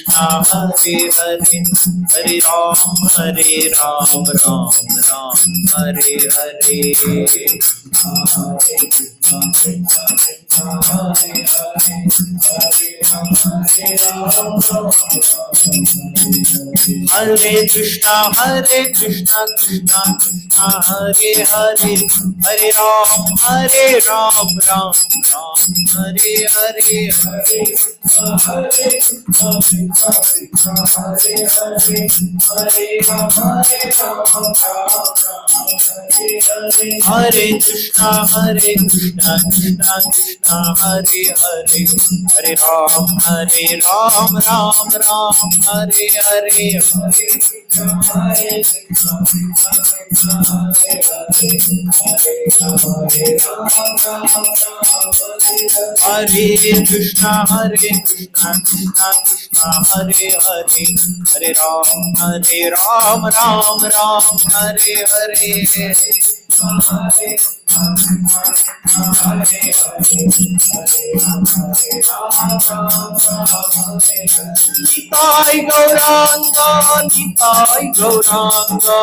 हरे हरे हरे राम राम राम हरे हरे हरे कृष्णा कृष्णा कृष्णा हरे हरे हरे राम राम हरे हरे हरे हरे कृष्णा कृष्णा कृष्णा हरे हरे हरे राम राम हरे हरे हरे कृष्णा कृष्णा कृष्णा हरे हरे हरे राम राम हरे हरे निताय गौरांगा निताय गौरांगा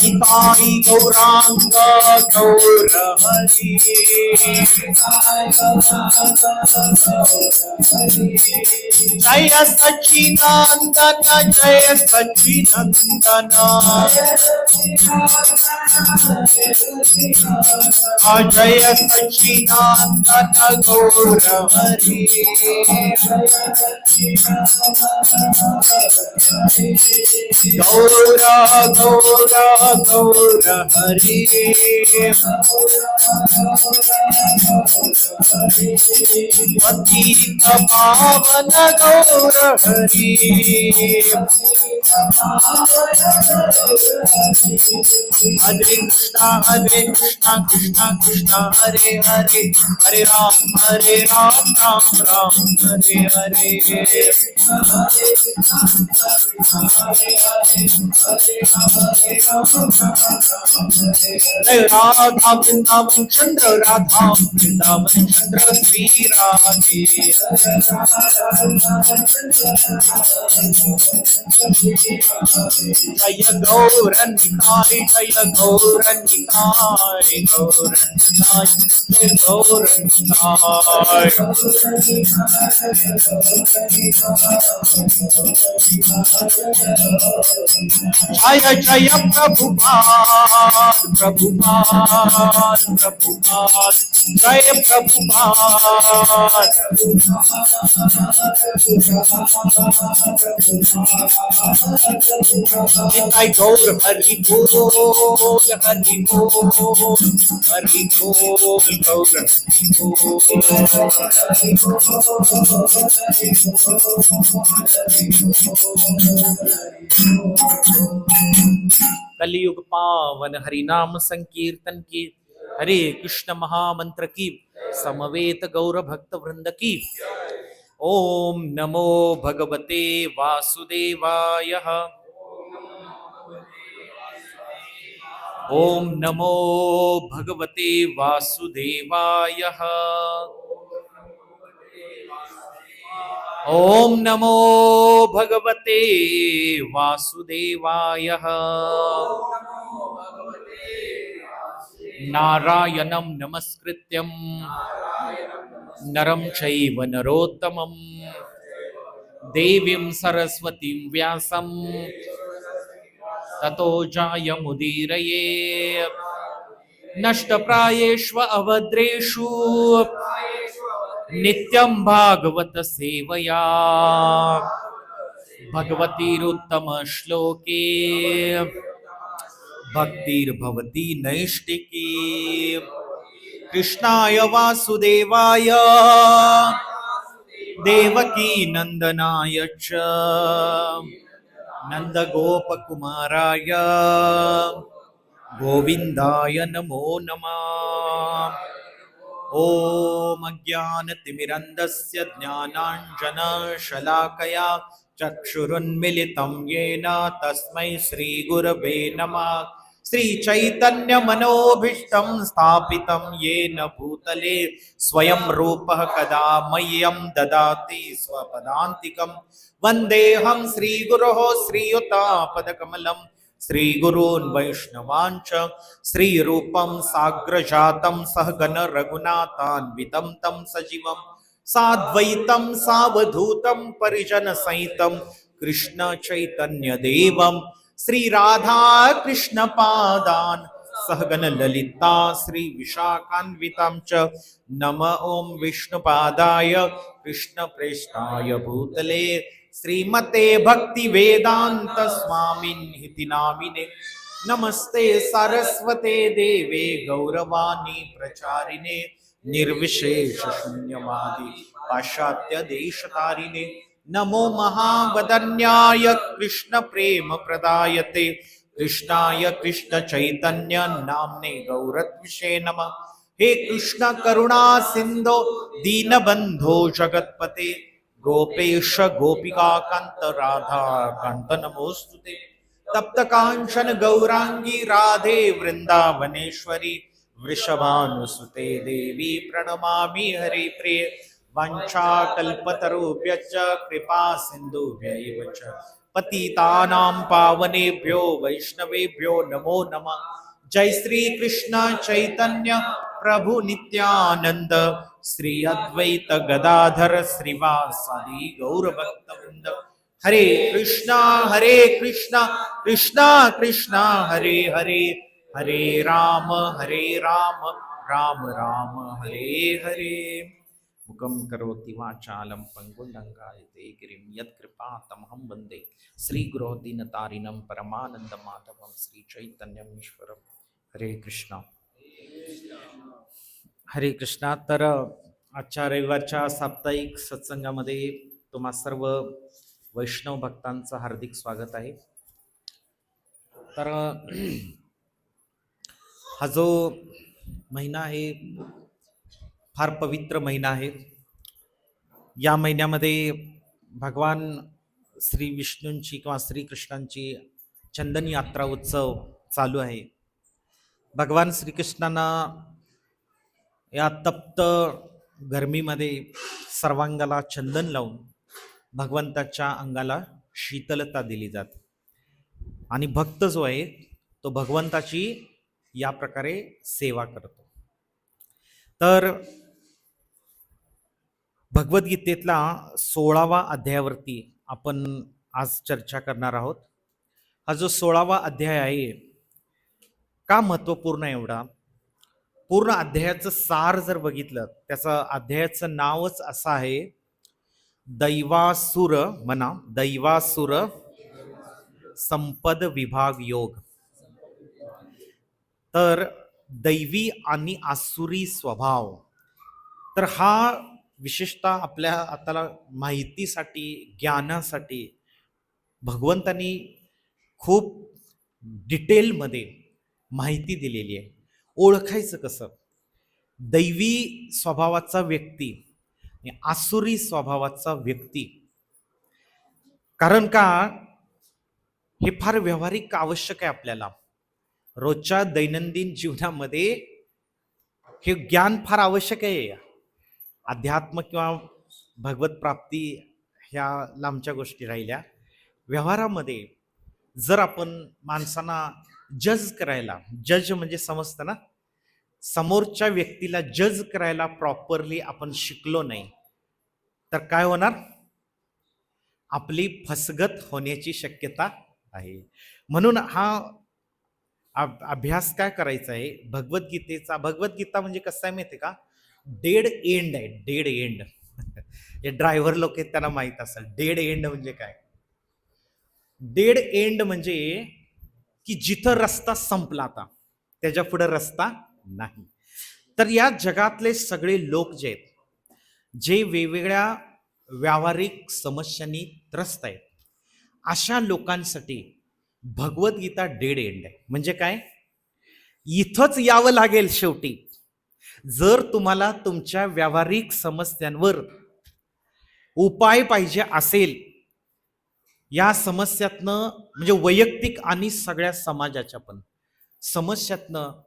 निताय गौरांगा गौर हरि जय सच्चिदानंद जय सच्चिदानंद जय सच्चिदानंद गौर हरि गौरा गौरा गौर हरि पतित पावन गौर हरि हरे कृष्णा कृष्णा कृष्णा हरे हरे हरे राम राम हरे हरे राधा वृंदावन चंद्र राधा वृंदावन चंद्र श्री राधे जय गौरनिताय जय गौरनिताय गौरनिताय जय गौरनिताय जय जय प्रभुपाद प्रभुपाद प्रभुपाद जय प्रभुपाद निताय गौर हरि बोल हरि बोल हरि बोल गौर कलियुग पावन हरिनाम संकीर्तन की हरे कृष्ण महामंत्र की समवेत गौर भक्त वृंद की ओम नमो भगवते वासुदेवाय ओम नमो भगवते वासुदेवाय ओम नमो भगवते वासुदेवाय नारायणं नमस्कृत्यं नरं चैव नरोत्तमं देवीं सरस्वतीं व्यासं ततो जायमुदीरये नष्टप्रायेष्व अभद्रेषु नित्यं भागवत सेवया भगवतीरुत्तम श्लोके भक्तिर्भवति नैष्टिकी कृष्णाय वासुदेवाय देवकी नंदनाय च नंदगोपकुमाराय गोविंदाय नमो नमः। ओम अज्ञानतिमिरन्धस्य ज्ञानाञ्जनशलाकया चक्षुरुन्मिलितं येन तस्मै श्रीगुरवे नमः। श्री चैतन्य मनोभीष्टं स्थापितं येन भूतले स्वयं रूपः कदा मह्यं ददाति स्वपदान्तिकं वन्देऽहं श्रीगुरोः श्रीयुतापदकमलं श्रीगुरून् वैष्णवांच श्रीरूपं साग्रजातं सहगण रघुनाथान्वितं तं सजीवं साद्वैतं सावधूतं परिजनसहितं कृष्ण चैतन्य देवं श्री राधा कृष्ण पादान सहगण ललिता श्री विशाखान्वितां च नम ओम विष्णुपादाय कृष्ण प्रेष्ठाय भूतले श्रीमते भक्ति वेदांत स्वामिन्निति नामिने नमस्ते सारस्वते देवे गौरवाणी प्रचारिणे निर्विशेष शून्यवादी पाश्चात्य देशतारिणे नमो महावदन्याय कृष्ण प्रेम प्रदायते कृष्णाय कृष्ण चैतन्य नामने गौरत्विषे नमः। हे कृष्ण करुणा सिंधो दीनबंधो जगतपते गोपेश गोपिका कांत राधा कांत नमोस्तुते तप्त कांचन गौरांगी राधे वृंदावनेश्वरी वृषभानुसुते देवी प्रणमामि हरि प्रिय वंशाकल्पतरुभ्यश्च कृपा सिन्धुभ्यैव च पतितानां पावनेभ्यो वैष्णवेभ्यो नमो नमः। जय श्री कृष्ण चैतन्य प्रभु नित्यानंद श्री अद्वैत गदाधर श्रीवासादि गौरभक्तवृंद हरे कृष्णा कृष्णा कृष्णा हरे हरे हरे राम राम राम हरे हरे। मुखं करोति वाचालं पंगुं लङ्घयते गिरिं यत्कृपातमहं वन्दे श्रीगुरोः दीनतारिणं परमानन्दमाधवं श्रीचैतन्यमीश्वरं। हरे कृष्णा हरे कृष्णा। तर आजच्या रविवारच्या साप्ताहिक सत्संगामध्ये तुम्हा सर्व वैष्णव भक्तांचं हार्दिक स्वागत आहे। तर हा जो महिना आहे फार पवित्र महिना आहे। या महिन्यामध्ये भगवान श्री विष्णूंची किंवा श्रीकृष्णांची चंदन यात्रा उत्सव चालू आहे। भगवान श्रीकृष्णांना या तप्त गरमीमध्ये सर्वांगाला चंदन लावून भगवंताच्या अंगाला शीतलता दिली जाते आणि भक्त जो आहे तो भगवंताची या प्रकारे सेवा करतो। तर भगवद्गीतेतला 16वा अध्यायावरती आपण आज चर्चा करणार आहोत। हा जो 16वा अध्याय आहे का महत्वपूर्ण आहे एवढा? पूर्ण अध्यायाचं सार जर बघितलं त्याचं अध्यायाचं नावच असं आहे दैवासुर म्हणा दैवासुर संपद विभाग योग। तर दैवी आणि आसुरी स्वभाव, तर हा विशेषतः आपल्या आताला माहितीसाठी ज्ञानासाठी भगवंतांनी खूप डिटेलमध्ये माहिती दिलेली आहे। ओळखायचं कसं दैवी स्वभावाचा व्यक्ती आणि आसुरी स्वभावाचा व्यक्ती, कारण का हे फार व्यावहारिक आवश्यक आहे आपल्याला रोजच्या दैनंदिन जीवनामध्ये हे ज्ञान फार आवश्यक आहे। अध्यात्म किंवा भगवत प्राप्ती ह्या लांबच्या गोष्टी राहिल्या, व्यवहारामध्ये जर आपण माणसांना जज करायला, जज म्हणजे समजतं ना, समोरच्या व्यक्तीला जज करायला प्रॉपरली आपण शिकलो नाही तर काय होणार? आपली फसगत होण्याची शक्यता आहे। म्हणून हा अभ्यास काय करायचा आहे भगवद्गीतेचा। भगवद्गीता म्हणजे कसं आहे माहिती का? डेड एंड आहे, डेड एंड। हे ड्रायव्हर लोक आहेत त्यांना माहित असेल डेड एंड म्हणजे काय। डेड एंड म्हणजे की जिथं रस्ता संपला आता त्याच्या पुढे रस्ता नाही। तर या जगातले सगळे लोक जे आहेत, जे वेगवेगळ्या व्यावहारिक समस्यांनी त्रस्त आहेत, अशा लोकांसाठी भगवद्गीता डेड एंड आहे। म्हणजे काय? इथंच यावं लागेल शेवटी। जर तुम्हाला तुमच्या व्यावहारिक समस्यांवर उपाय पाहिजे असेल, या समस्यातनं म्हणजे वैयक्तिक आणि सगळ्या समाजाच्या पण, समस्यातनं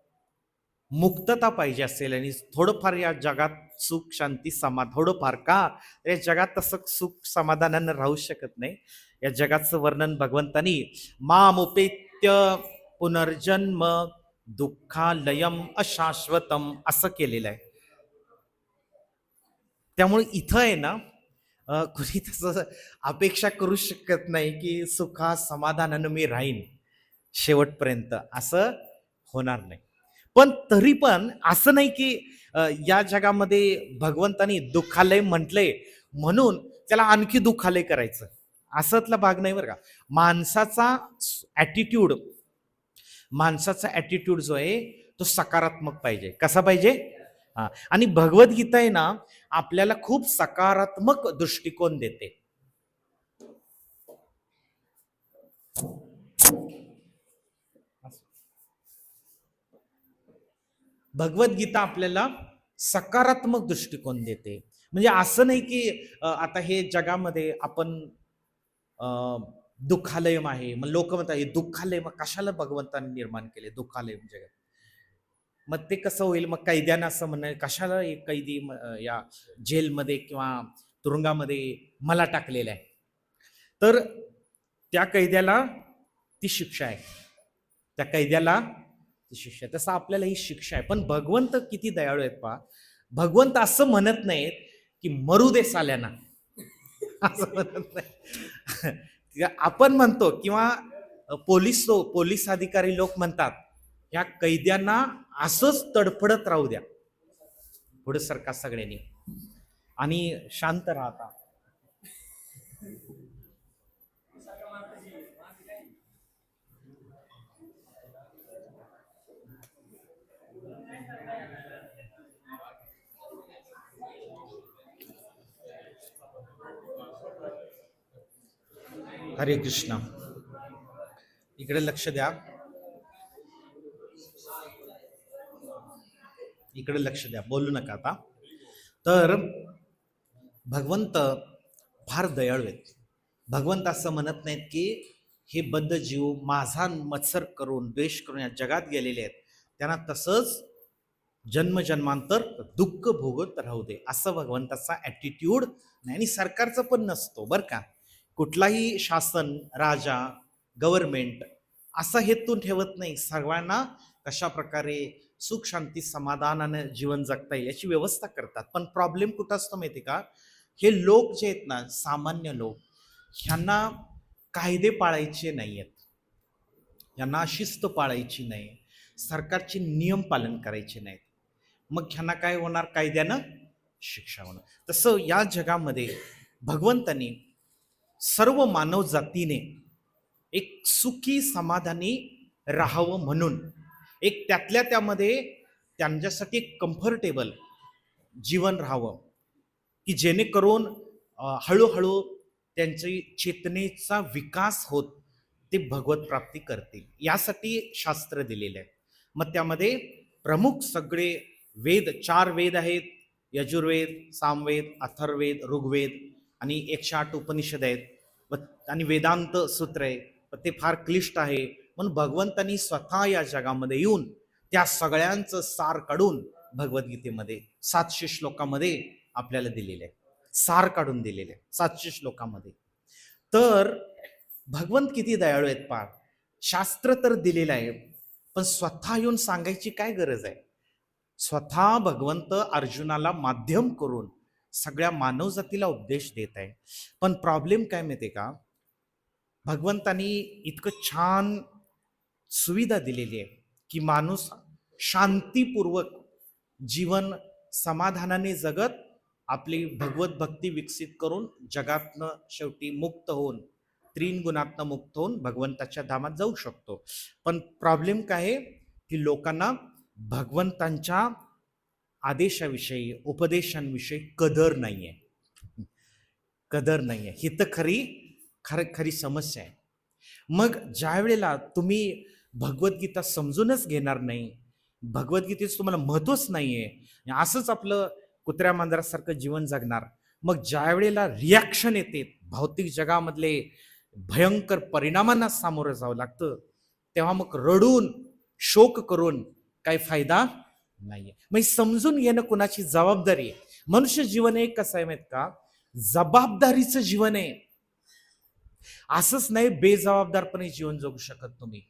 मुक्तता पाहिजे असेल आणि थोडंफार या जगात सुख शांती थोडंफार का या जगात तसं सुख समाधानानं राहू शकत नाही. या जगाचं वर्णन भगवंतानी मामुपेत्य पुनर्जन्म दुःखालयम अशाश्वतम असं केलेलं आहे. त्यामुळे इथं आहे ना कुणी तसं अपेक्षा करू शकत नाही की सुखा समाधानानं मी राहीन शेवटपर्यंत, असं होणार नाही. पण तरी पण असं नाही की या जगामध्ये भगवंतानी दुःखालय म्हटलंय म्हणून त्याला आणखी दुःखालय करायचं, असतला भाग नाही बरं का. माणसाचा ऍटिट्यूड जो आहे तो सकारात्मक पाहिजे. कसा पाहिजे? आणि भगवद्गीता आहे ना आपल्याला खूप सकारात्मक दृष्टिकोन देते. भगवद्गीता आपल्याला सकारात्मक दृष्टिकोन देते. म्हणजे असं नाही की आता हे जगामध्ये आपण दुःखालय आहे, मग लोक म्हणतात हे दुःखालय, मग कशाला भगवंतांनी निर्माण केले दुःखालय जगात, मग ते कसं होईल? मग कैद्यांना असं म्हणणं कशाला एक कैदी या जेलमध्ये किंवा तुरुंगामध्ये मला टाकलेलं आहे, तर त्या कैद्याला ती शिक्षा आहे, त्या कैद्याला ती शिक्षा आहे. तसं आपल्याला ही शिक्षा आहे. पण भगवंत किती दयाळू आहेत पहा. भगवंत असं म्हणत नाहीत की मरू दे साल्याना असं म्हणत नाही. आपण म्हणतो किंवा पोलीस अधिकारी लोक म्हणतात या कैद्यांना असंच तडफडत राहू द्या, पुढे सरकार सगळ्यांनी आणि शांत राहता. हरे कृष्ण. इकडे लक्ष द्या, इकडे लक्ष द्या, बोलू नका आता. तर भगवंत फार दयाळू आहेत. भगवंत असं म्हणत नाहीत की हे बद्ध जीव माझा मत्सर करून द्वेष करून या जगात गेलेले आहेत, त्यांना तसंच जन्मजन्मांतर दुःख भोगत राहू दे, असं भगवंताचा ऍटिट्यूड नाही. आणि सरकारचं पण नसतो बरं का. कुठलाही शासन, राजा, गव्हर्नमेंट असा हेतू ठेवत नाही सर्वांना कशा प्रकारे सुख शांती समाधानाने जीवन जगता येईल याची व्यवस्था करतात. पण प्रॉब्लेम कुठं असतो माहिती का? हे लोक जे आहेत ना, सामान्य लोक, ह्यांना कायदे पाळायचे नाही आहेत, ह्यांना शिस्त पाळायची नाही, सरकारचे नियम पालन करायचे नाहीत. मग ह्यांना काय होणार? कायद्यानं शिक्षा होणार. तसं या जगामध्ये भगवंतानी सर्व मानव जातीने एक सुखी समाधानी राहावं म्हणून एक त्यातल्या त्यामध्ये त्यांच्यासाठी एक कम्फर्टेबल जीवन राहावं की जेणेकरून हळूहळू त्यांची चेतनेचा विकास होत ते भगवत प्राप्ती करतील, यासाठी शास्त्र दिलेले आहे. मग त्यामध्ये प्रमुख सगळे वेद, 4 वेद आहेत, यजुर्वेद, सामवेद, अथर्ववेद, ऋग्वेद आणि 108 उपनिषद आहेत आणि वेदांत सूत्र आहे. ते फार क्लिष्ट आहे, म्हणून भगवंतांनी स्वतः या जगामध्ये येऊन त्या सगळ्यांचं सार काढून भगवद्गीतेमध्ये 700 श्लोकामध्ये आपल्याला दिलेले आहे, सार काढून दिलेले आहे 700 श्लोकामध्ये. तर भगवंत किती दयाळू आहेत पहा. शास्त्र तर दिलेलं आहे, पण स्वतः येऊन सांगायची काय गरज आहे? स्वतः भगवंत अर्जुनाला माध्यम करून सगळ्या मानवजातीला उपदेश देत आहे. पण प्रॉब्लेम काय माहितीये का? भगवंतानी इतकं छान सुविधा दिलेली आहे की माणूस शांतीपूर्वक जीवन समाधानाने जगत आपली भगवत भक्ती विकसित करून जगातनं शेवटी मुक्त होऊन, 3 गुणातनं मुक्त होऊन भगवंताच्या धामात जाऊ शकतो. पण प्रॉब्लेम काय आहे की लोकांना भगवंतांच्या आदेशाविषयी, उपदेशांविषयी कदर नाहीये, कदर नाहीये. ही तर खरी समस्या आहे. मग ज्या वेळेला तुम्ही भगवद्गीता समजूनच घेणार नाही, भगवद्गीतेचं तुम्हाला महत्वच नाहीये, असंच आपलं कुत्र्या मांजरासारखं जीवन जगणार, मग ज्या वेळेला रिॲक्शन येते, भौतिक जगामधले भयंकर परिणामांना सामोरं जावं लागतं, तेव्हा मग रडून शोक करून काही फायदा नाहीये. मग समजून घेणं कुणाची जबाबदारी आहे. मनुष्य जीवन एक कसं आहे माहित का, जबाबदारीचं जीवन आहे. असंच नाही बेजबाबदारपणे जीवन जगू शकत तुम्ही.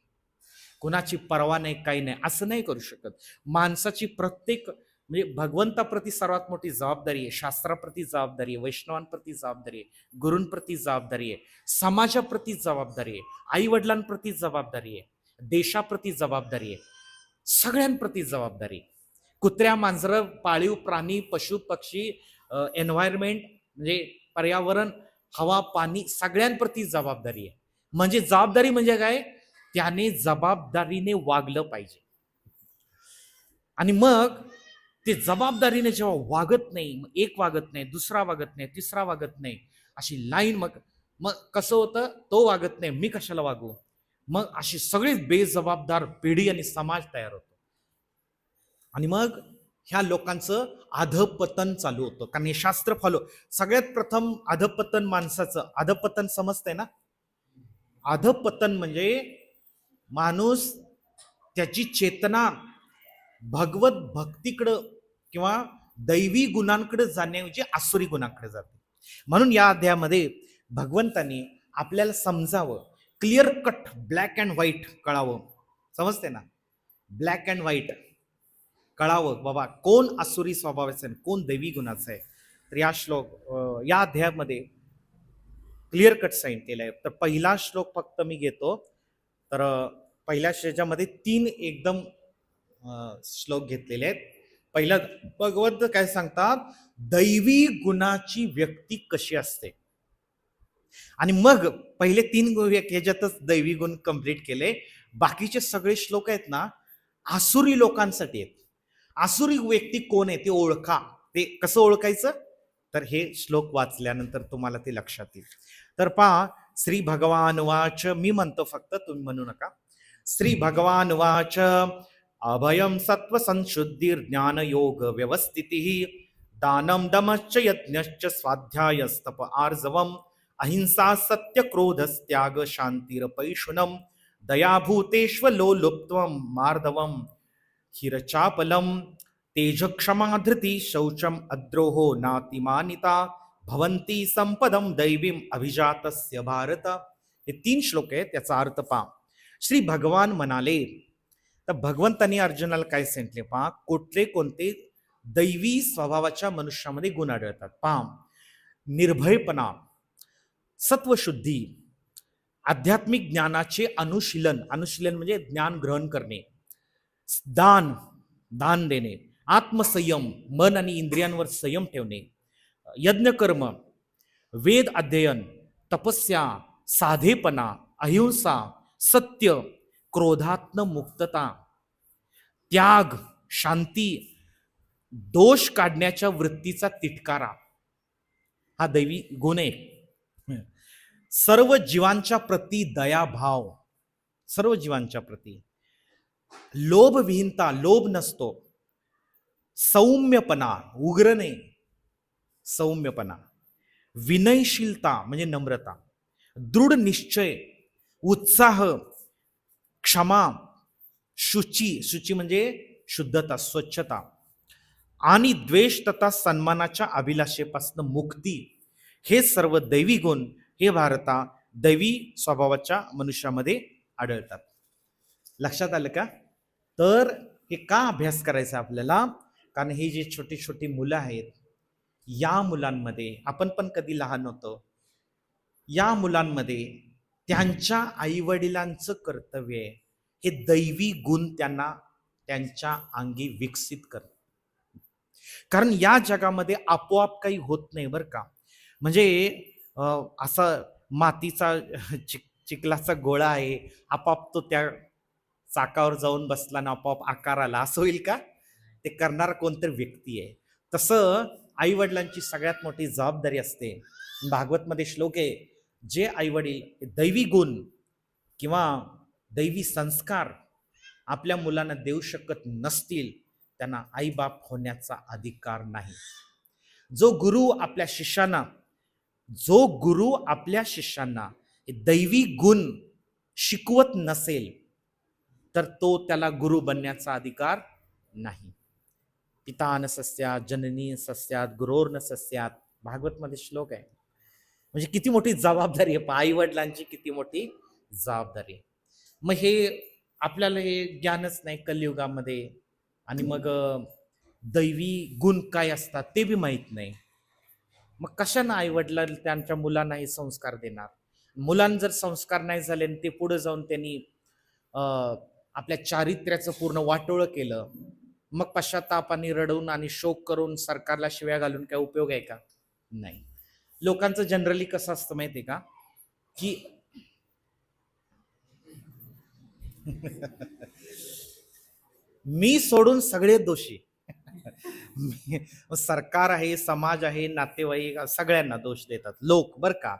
कुणाची पर्वा नाही, काही नाही, असं नाही करू शकत. माणसाची प्रत्येक म्हणजे भगवंताप्रती सर्वात मोठी जबाबदारी आहे, शास्त्राप्रती जबाबदारी आहे, वैष्णवांप्रती जबाबदारी आहे, गुरूंप्रती जबाबदारी आहे, समाजाप्रती जबाबदारी आहे, आई वडिलांप्रती जबाबदारी आहे, देशाप्रती जबाबदारी आहे, सगळ्यांप्रती जबाबदारी आहे. कुत्र्या मांजरं पाळीव प्राणी पशु पक्षी एन्व्हायरमेंट म्हणजे पर्यावरण हवा पाणी सगळ्यांप्रती जबाबदारी आहे. म्हणजे जबाबदारी म्हणजे काय, त्याने जबाबदारीने वागलं पाहिजे. आणि मग ते जबाबदारीने जेव्हा वागत नाही, मग एक वागत नाही, दुसरा वागत नाही, तिसरा वागत नाही, अशी लाईन मग मग कसं होतं, तो वागत नाही मी कशाला वागू, मग अशी सगळीच बेजबाबदार पिढी आणि समाज तयार होतो. आणि मग ह्या लोकांचं अधपतन चालू होतं. कारण हे शास्त्र फॉलो, सगळ्यात प्रथम अधपतन माणसाचं, अधपतन समजतंय ना, अधपतन म्हणजे माणूस त्याची चेतना भगवत भक्तीकडं किंवा दैवी गुणांकडे जाण्याऐवजी आसुरी गुणांकडे जाते. म्हणून या अध्यायामध्ये भगवंतांनी आपल्याला समजावं, clear cut black and white कळावं. समजते ना, ब्लॅक अँड व्हाईट कळावं बाबा, कोण आसुरी स्वभावाचं आहे, कोण दैवी गुणाचं आहे. तर या या अध्यायामध्ये क्लिअर कट सांगितलेलं आहे. तर पहिला श्लोक फक्त मी घेतो. तर पहिल्या श्लोकामध्ये 3 एकदम श्लोक घेतलेले आहेत. पहिला भगवंत काय सांगतात, दैवी गुणाची व्यक्ती कशी असते. आणि मग पहिले 3 ह्याच्यातच दैवी गुण कंप्लीट केले. बाकीचे सगळे श्लोक आहेत ना आसुरी लोकांसाठी आहेत. आसुरी व्यक्ती कोण आहे ते ओळखा. ते कसं ओळखायचं, तर हे श्लोक वाचल्यानंतर तुम्हाला ते लक्षात येईल. तर पहा, श्री भगवान वाच, मी म्हणतो फक्त, तुम्ही म्हणू नका. श्री भगवान वाच, अभयम सत्व संशुद्धिर ज्ञान योग व्यवस्थितिः दानम दमश्च यज्ञश्च स्वाध्यायस्तप आर्जवम अहिंसा सत्य क्रोधस्त्याग शांतिरपैशुनम दयाभूतेष्वलोलुप्त्वं मार्दवम हिरचापलम तेजक्षमा धृती शौचम अद्रोहो नातिमानिता भवंती संपदम दैवीम अभिजातस्य भारत. हे 3 श्लोक आहेत, त्याचा अर्थ पहा. श्री भगवान म्हणाले, तर भगवंतांनी अर्जुनाला काय सांगितले पहा, कुठले कोणते दैवी स्वभावाच्या मनुष्यामध्ये गुण आढळतात पहा. निर्भयपणा, सत्वशुद्धी, आध्यात्मिक ज्ञानाचे अनुशीलन, अनुशीलन म्हणजे ज्ञान ग्रहण करणे, दान, दान देणे, आत्मसंयम, मन आणि इंद्रियांवर संयम ठेवणे, यज्ञकर्म, वेद अध्ययन, तपस्या, साधेपणा, अहिंसा, सत्य, क्रोधात्म मुक्तता, त्याग, शांती, दोष काढण्याच्या वृत्तीचा तिटकारा, हा दैवी गुण आहे. सर्व जीवांच्या प्रती दयाभाव, सर्व जीवांच्या प्रती लोभविहीनता, लोभ नसतो, सौम्यपणा, उग्र नाही, सौम्यपणा, विनयशीलता म्हणजे नम्रता, दृढ निश्चय, उत्साह, क्षमा, शुची, शुची म्हणजे शुद्धता स्वच्छता, आणि द्वेष तथा सन्मानाच्या अभिलाषेपासून मुक्ती, हे सर्व दैवी गुण हे भारता दैवी स्वभावाच्या मनुष्यामध्ये आढळतात. लक्षात आलं का? तर हे का अभ्यास करायचा आपल्याला, कारण हे जे छोटी छोटी मुलं आहेत, या मुलांमध्ये, आपण पण कधी लहान होतो, या मुलांमध्ये त्यांच्या आईवडिलांचं कर्तव्य आहे हे दैवी गुण त्यांना त्यांच्या अंगी विकसित करत. कारण या जगामध्ये आपोआप काही होत नाही बरं का. म्हणजे असा मातीचा चिखलाचा गोळा आहे, आपोआप तो त्या चाकावर जाऊन बसला ना आपोआप आकार आला, असं होईल का? ते करणारा कोणतरी व्यक्ती आहे. तसं आई वडिलांची सगळ्यात मोठी जबाबदारी असते. भागवत मध्ये श्लोक आहे, जे आई वडील दैवी गुण किंवा दैवी संस्कार आपल्या मुलांना देऊ शकत नसतील, त्यांना आई बाप होण्याचा अधिकार नाही. जो गुरु आपल्या शिष्यांना दैवी गुण शिकवत नसेल, तर तो त्याला गुरु बनण्याचा अधिकार नाही. पिता न सस्यात जननी सस्यात गुरोर न सस्यात, भागवत मध्ये श्लोक आहे. म्हणजे किती मोठी जबाबदारी आहे, आई वडिलांची किती मोठी जबाबदारी आहे. मग हे आपल्याला हे ज्ञानच नाही कलियुगामध्ये, आणि मग दैवी गुण काय असतात ते बी माहित नाही. मग कशानं आई वडिलांना त्यांच्या मुलांना हे संस्कार देणार? मुलांना जर संस्कार नाही झाले आणि ते पुढे जाऊन त्यांनी आपल्या चारित्र्याचं पूर्ण वाटोळं केलं, मग पश्चातापाने रडून आणि शोक करून सरकारला शिव्या घालून काय उपयोग आहे का? नाही. लोकांचं जनरली कसं असतं माहितीये का, की मी सोडून सगळे दोषी. सरकार आहे, समाज आहे, नातेवाईक, सगळ्यांना दोष देतात लोक, बर का.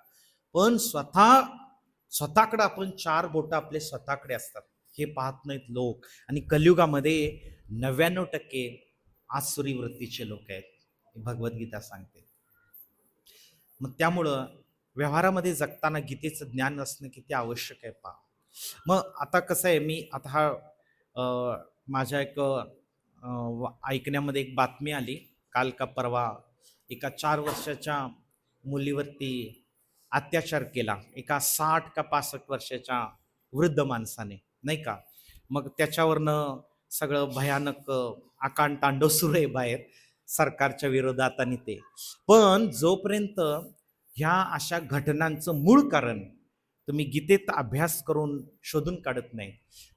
पण स्वतःकडे आपण चार बोट आपले स्वतःकडे असतात हे पाहत नाहीत लोक. आणि कलियुगामध्ये 99% आसुरी वृत्तीचे लोक आहेत, भगवद्गीता सांगते. मग त्यामुळं व्यवहारामध्ये जगताना गीतेचं ज्ञान असणं किती आवश्यक आहे पहा. मग आता कसं आहे, मी आता हा माझ्या एक ऐकण्यामध्ये एक बातमी आली काल का परवा, एका 4 वर्षाच्या मुलीवरती अत्याचार केला एका 60 का 65 वर्षाच्या वृद्ध माणसाने, नाही का. मग त्याच्यावरनं सगळं भयानक आकांड तांडव सुरू आहे बाहेर सरकारच्या विरोधात. आणि ते पण जोपर्यंत ह्या अशा घटनांचं मूळ कारण तुम्ही गीतेत अभ्यास करून शोधून काढत नाही,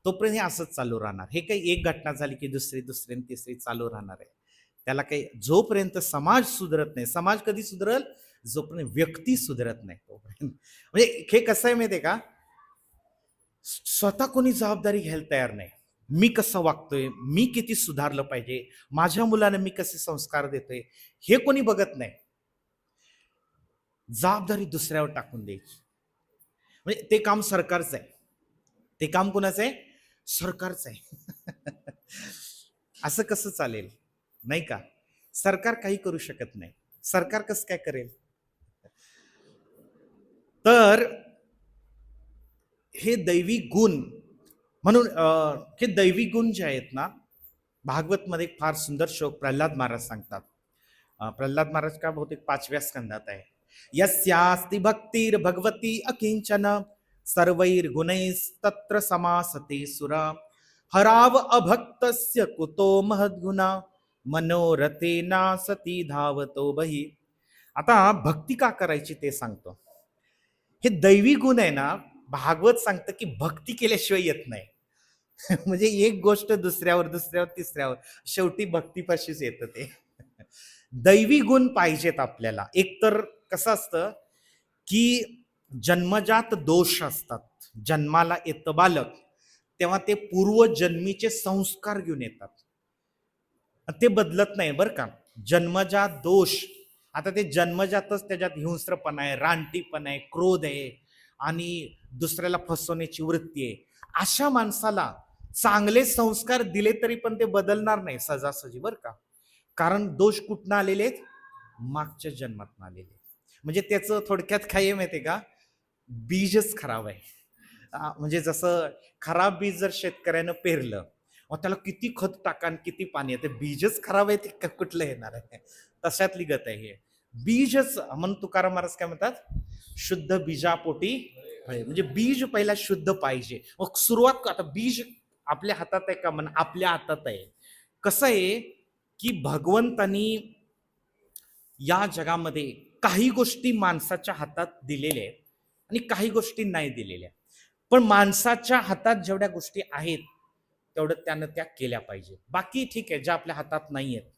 तोपर्यंत हे असंच चालू राहणार. हे काही एक घटना झाली की दुसरी दुसरी तिसरी चालू राहणार आहे. त्याला काही जोपर्यंत समाज सुधरत नाही, समाज कधी सुधरल? जोपर्यंत व्यक्ती सुधरत नाही तोपर्यंत. म्हणजे हे कसं आहे माहितीये का, स्वतः कोणी जबाबदारी घ्यायला तयार नाही. मी कसं वागतोय, मी किती सुधारलं पाहिजे, माझ्या मुलांना मी कसे संस्कार देतोय, हे कोणी बघत नाही. जबाबदारी दुसऱ्यावर टाकून द्यायची. म्हणजे ते काम सरकारचं आहे. ते काम कोणाचं आहे? सरकारचं आहे. असं कसं चालेल? नाही का. सरकार काही करू शकत नाही. सरकार कसं काय करेल? तर हे दैवी गुण, म्हणून हे दैवी गुण जे आहेत ना, भागवत मध्ये एक फार सुंदर श्लोक प्रल्हाद महाराज सांगतात. प्रल्हाद महाराज का बहुतेक 5व्या स्कंदात आहे. यस्यास्ति भक्तिर् भगवती अकिंचन सर्वैर गुणैस्तत्र समासते सुरा हराव अभक्तस्य कुतो महद्गुणा मनोरथेना सती धावतो बही. आता भक्ती का करायची ते सांगतो. हे दैवी गुण आहे ना, भागवत सांगतं की भक्ती केल्याशिवाय येत नाही. म्हणजे एक गोष्ट दुसऱ्यावर दुसऱ्यावर तिसऱ्यावर, शेवटी भक्तीपाशीच येतं ते. दैवी गुण पाहिजेत आपल्याला. एकतर कसं असतं की जन्मजात दोष असतात. जन्माला येतं बालक तेव्हा ते पूर्वजन्मीचे संस्कार घेऊन येतात, ते बदलत नाही बरं का. जन्मजात दोष, आता ते जन्मजातच त्याच्यात हिंस्रपणा आहे, रानटीपणा आहे, क्रोध आहे आणि दुसऱ्याला फसवण्याची वृत्ती आहे. अशा माणसाला चांगले संस्कार दिले तरी पण ते बदलणार नाही सहजासहजी बरं का. कारण दोष कुठनं आलेले आहेत? मागच्या जन्मात आलेले. म्हणजे त्याचं थोडक्यात काय आहे माहितीये का, बीजच खराब आहे. म्हणजे जसं खराब बीज जर शेतकऱ्यानं पेरलं, मग त्याला किती खत टाका आणि किती पाणी आहे, ते बीजच खराब आहे, ते कुठलं येणार आहे? तशातली गत आहे हे. बीजच म्हणून तुकाराम महाराज काय म्हणतात, शुद्ध बीजापोटी फळे. म्हणजे बीज पहिला शुद्ध पाहिजे. मग सुरुवात, आता बीज आपल्या हातात आहे का? म्हण आपल्या हातात आहे. कसं आहे की भगवंतानी या जगामध्ये काही गोष्टी माणसाच्या हातात दिलेल्या आहेत आणि काही गोष्टी नाही दिलेल्या. पण माणसाच्या हातात जेवढ्या गोष्टी आहेत तेवढं त्यानं त्या केल्या पाहिजे. बाकी ठीक आहे, ज्या आपल्या हातात नाही आहेत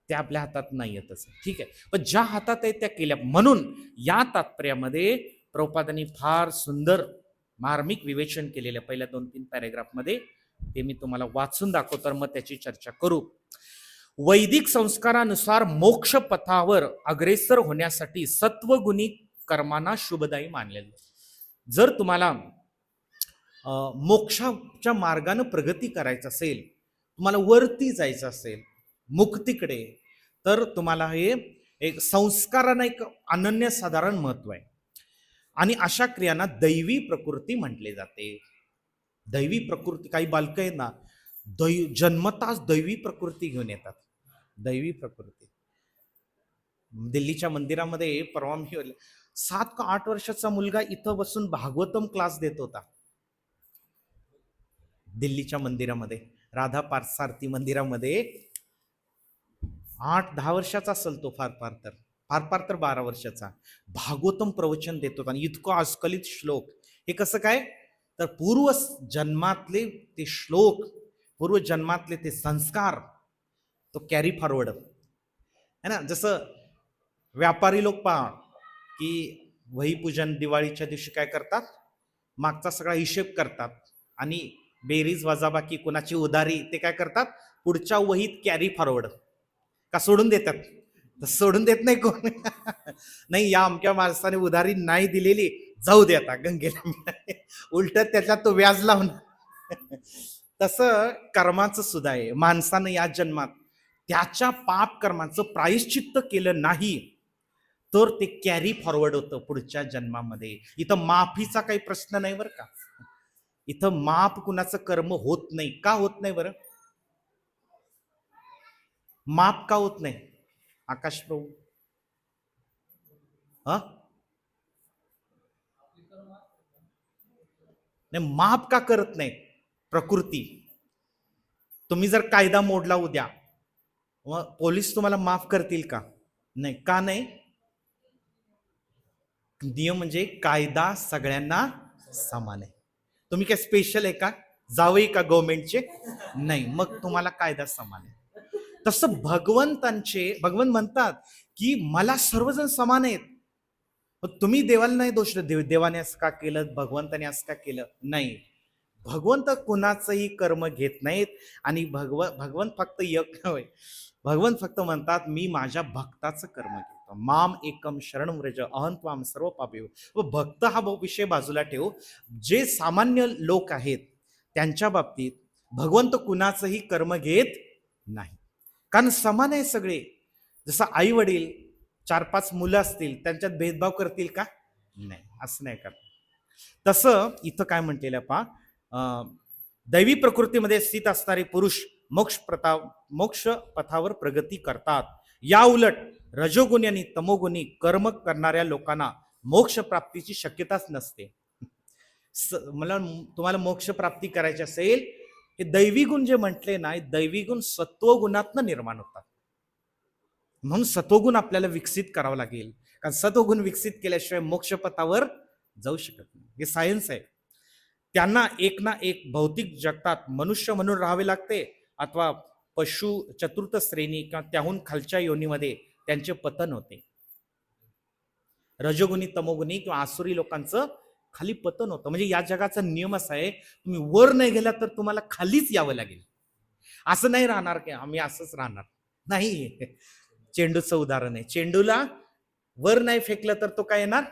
त्या आपल्या हातात नाही येतच, ठीक आहे, पण ज्या हातात आहेत त्या केल्या. म्हणून या तात्पर्यामध्ये प्रभुपादांनी फार सुंदर मार्मिक विवेचन केलेलं पहिल्या 2-3 पॅरेग्राफमध्ये. ते मी तुम्हाला वाचून दाखवतो, तर मग त्याची चर्चा करू. वैदिक संस्कारानुसार मोक्ष पथावर अग्रेसर होण्यासाठी सत्वगुणी कर्मांना शुभदायी मानलेलं. जर तुम्हाला मोक्षाच्या मार्गाने प्रगती करायचं असेल, तुम्हाला वरती जायचं असेल मुक्तीकडे, तर तुम्हाला हे एक संस्कारांना एक अनन्यसाधारण महत्व आहे. आणि अशा क्रियांना दैवी प्रकृती म्हटले जाते. दैवी प्रकृती, काही बालकं आहेत ना जन्मताच दैवी प्रकृती घेऊन येतात. दैवी प्रकृती. दिल्लीच्या मंदिरामध्ये परवा मी 7 का 8 वर्षाचा मुलगा इथं बसून भागवतम क्लास देत होता. दिल्लीच्या मंदिरामध्ये, राधा पार्थसारथी मंदिरामध्ये 8-10 वर्षाचा असेल तो, फार तर 12 वर्षाचा, भागवतम प्रवचन देत होता. आणि इतकं अस्खलित श्लोक. हे कसं काय? तर पूर्व जन्मातले ते श्लोक, पूर्व जन्मातले ते संस्कार तो कॅरी फॉरवर्ड है ना. जसं व्यापारी लोक पहा की वही पूजन दिवाळीच्या दिवशी काय करतात, मागचा सगळा हिशेब करतात आणि बेरीज वजाबाकी कोणाची उधारी ते काय करतात, पुढच्या वहीत कॅरी फॉरवर्ड का सोडून देतात? सोडून देत नाही कोण. नाही, या अमक्या माणसाने उधारी नाही दिलेली, जाऊ दे आता गंगेला, उलट त्याच्यात तो व्याज लावून. तसं कर्माचं सुद्धा आहे. माणसानं या जन्मात त्याच्या पाप कर्माचं प्रायश्चित्त केलं नाही तर ते कॅरी फॉरवर्ड होतं पुढच्या जन्मामध्ये. इथं माफीचा काही प्रश्न नाही बरं का. इथं माफ कुणाचं कर्म होत नाही. का होत नाही बरं? माफ का होत नाही आकाश प्रभू? नाही, माफ का करत नाही प्रकृती? तुम्ही जर कायदा मोडला उद्या, पोलीस तुम्हाला माफ करतील का? नाही. का नाही? नियम म्हणजे कायदा सगळ्यांना समान आहे. तुम्ही काय स्पेशल आहे का? जावई का गव्हर्नमेंटचे? नाही, मग तुम्हाला कायदा समान आहे. तसं भगवंत म्हणतात की मला सर्वजण समान आहेत. तुम्ही देवाला नाही दोष, देवाने असं का केलं, भगवंताने असं का केलं? नाही, भगवंत कुणाचंही कर्म घेत नाहीत. आणि भगवंत फक्त भगवंत फक्त म्हणतात मी माझ्या भक्ताचं कर्म घेतो. माम एकम शरणं व्रज अहं त्वां सर्व पापेभ्यो. व भक्त हा विषय बाजूला ठेवू, जे सामान्य लोक आहेत त्यांच्या बाबतीत भगवंत कुणाचंही कर्म घेत नाही, कारण समान आहे सगळे. जसं आई वडील 4-5 मुलं असतील, त्यांच्यात भेदभाव करतील का? नाही, असं नाही करत. तसं इथं काय म्हटलेलं पहा, दैवी प्रकृतीमध्ये स्थित असणारे पुरुष मोक्ष पथावर प्रगती करतात. या उलट रजोगुणी आणि तमोगुणी कर्म करणाऱ्या लोकांना मोक्ष प्राप्तीची शक्यताच नसते. मला तुम्हाला मोक्ष प्राप्ती करायची असेल, हे दैवी गुण जे म्हटले ना, दैवी गुण सत्वगुणातनं निर्माण होतात. म्हणून सत्वगुण आपल्याला विकसित करावं लागेल, कारण सत्वगुण विकसित केल्याशिवाय मोक्षपथावर जाऊ शकत नाही. हे सायन्स आहे. त्यांना एक ना एक भौतिक जगतात मनुष्य म्हणून राहावे लागते, अथवा पशु चतुर्थ श्रेणी किंवा त्याहून खालच्या योनीमध्ये त्यांचे पतन होते. रजोगुणी तमोगुणी किंवा आसुरी लोकांचं खाली पतन होतं. म्हणजे या जगाचा नियम असा आहे, तुम्ही वर नाही गेला तर तुम्हाला खालीच यावं लागेल. असं नाही राहणार की आम्ही असंच राहणार नाही. चेंडूचं उदाहरण आहे. चेंडूला वर नाही फेकलं तर तो काय येणार?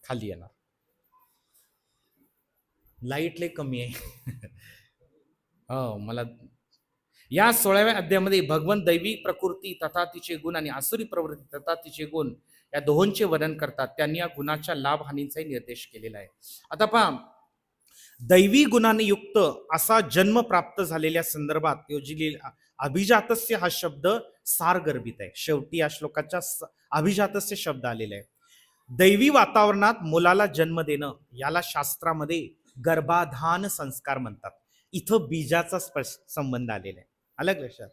खाली येणार. लाईट लय कमी आहे. हो, मला या 16व्या अध्यायामध्ये भगवंत दैवी प्रकृती तथा तिचे गुण आणि आसुरी प्रवृत्ती तथा तिचे गुण या दोहोंचे वर्णन करतात. त्यांनी या गुणाच्या लाभ हानीचाही निर्देश केलेला आहे. आता पहा, दैवी गुणाने युक्त असा जन्म प्राप्त झालेल्या संदर्भात योजलेला अभिजातस्य हा शब्द सार गर्भित आहे. शेवटी या श्लोकाच्या अभिजातस्य शब्द आलेला आहे. दैवी वातावरणात मुलाला जन्म देणं याला शास्त्रामध्ये गर्भाधान संस्कार म्हणतात. इथं बीजाचा संबंध आलेला आहे. अलग लक्षात.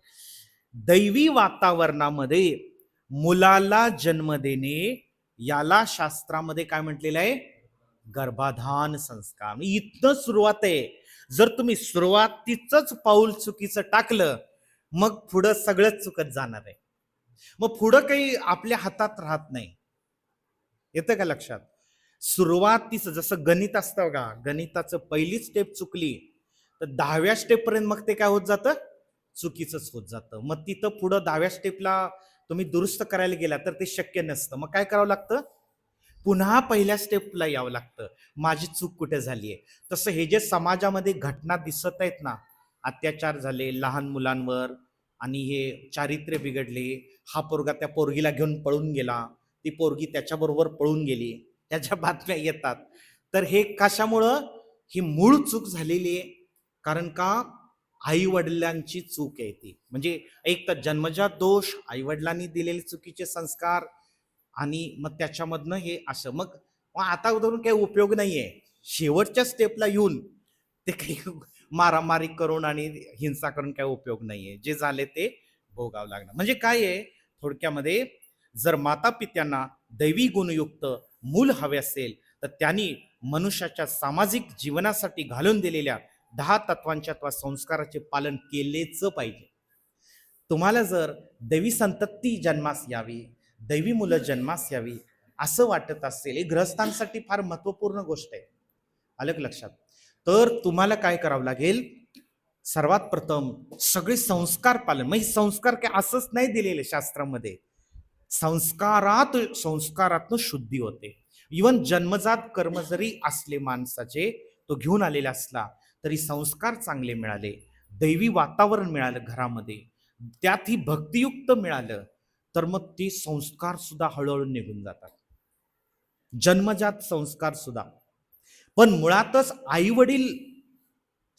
दैवी वातावरणामध्ये मुलाला जन्म देणे याला शास्त्रामध्ये काय म्हटलेलं आहे? गर्भाधान संस्कार. इथं सुरुवात आहे. जर तुम्ही सुरुवातीच पाऊल चुकीचं टाकलं, मग पुढं सगळंच चुकत जाणार आहे. मग पुढं काही आपल्या हातात राहत नाही. येतं का लक्षात? सुरुवातीच जसं गणित असतं का, गणिताचं पहिली स्टेप चुकली तर 10व्या स्टेप पर्यंत मग ते काय होत जातं? चुकीचंच होत जातं. मग तिथं पुढं 10व्या स्टेपला तुम्ही दुरुस्त करायला गेला तर ते शक्य नसतं. मग काय करावं लागतं? पुन्हा पहिल्या स्टेपला यावं लागतं. माझी चूक कुठे झाली आहे. तसं हे जे समाजामध्ये घटना दिसत आहेत ना, अत्याचार झाले लहान मुलांवर आणि हे चारित्र्य बिघडले, हा पोरगा त्या पोरगीला घेऊन पळून गेला, ती पोरगी त्याच्याबरोबर पळून गेली, त्याच्या बातम्या येतात. तर हे कशामुळं? ही मूळ चूक झालेली आहे. कारण का आई वडिलांची चूक आहे ती. म्हणजे एक तर जन्मजात दोष, आई वडिलांनी दिलेले चुकीचे संस्कार, आणि मग त्याच्यामधनं हे असं मग आता धरून काही उपयोग नाहीये. शेवटच्या स्टेपला येऊन ते काही मारामारी करून आणि हिंसा करून काही उपयोग नाहीये. जे झाले ते भोगावं लागणार. म्हणजे काय आहे थोडक्यामध्ये, जर माता पित्यांना दैवी गुणयुक्त मूल हवे असेल तर त्यांनी मनुष्याच्या सामाजिक जीवनासाठी घालून दिलेल्या 10 तत्वांच्या अथवा संस्काराचे पालन केलेच पाहिजे. तुम्हाला जर दैवी संतती जन्मास यावी, दैवी मुलं जन्मास यावी असं वाटत असेल, हे गृहस्थांसाठी फार महत्वपूर्ण गोष्ट आहे, आलं लक्षात, तर तुम्हाला काय करावं लागेल, सर्वात प्रथम सगळे संस्कार पालन. मग संस्कार काय असंच नाही दिलेले शास्त्रामध्ये, संस्कारातनं शुद्धी होते. इवन जन्मजात कर्म जरी असले माणसाचे, तो घेऊन आलेला असला तरी संस्कार चांगले मिळाले, दैवी वातावरण मिळालं घरामध्ये, त्यातही भक्तियुक्त मिळालं, तर मग ते संस्कार सुद्धा हळूहळू निघून जातात, जन्मजात संस्कार सुद्धा. पण मुळातच आई वडील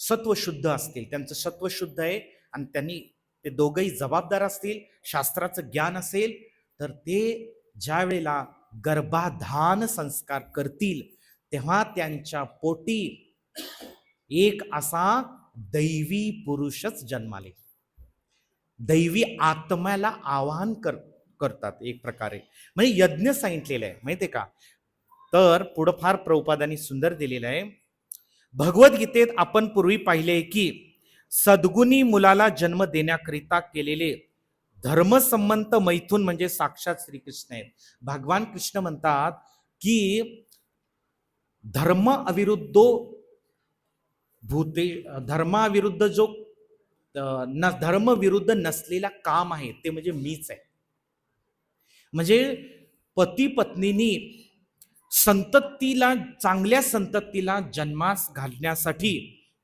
सत्वशुद्ध असतील, त्यांचं सत्व शुद्ध आहे आणि त्यांनी ते दोघंही जबाबदार असतील, शास्त्राचं ज्ञान असेल, तर ते ज्या वेळेला गर्भाधान संस्कार करतील तेव्हा त्यांच्या पोटी एक असा दैवी पुरुषच जन्माले, दैवी आत्म्याला आवाहन करतात एक प्रकारे. म्हणजे यज्ञ सांगितलेलं आहे माहितीये का. तर पुढं फार प्रभुपादांनी सुंदर दिलेलं आहे. भगवद्गीतेत आपण पूर्वी पाहिले की सद्गुणी मुलाला जन्म देण्याकरिता केलेले धर्मसंमत मैथून म्हणजे साक्षात श्रीकृष्ण आहेत. भगवान कृष्ण म्हणतात की धर्म अविरुद्ध भूते, धर्माविरुद्ध जो धर्म विरुद्ध नसलेला काम आहे ते म्हणजे मीच आहे. म्हणजे पती पत्नीनी संततीला, चांगल्या संततीला जन्मास घालण्यासाठी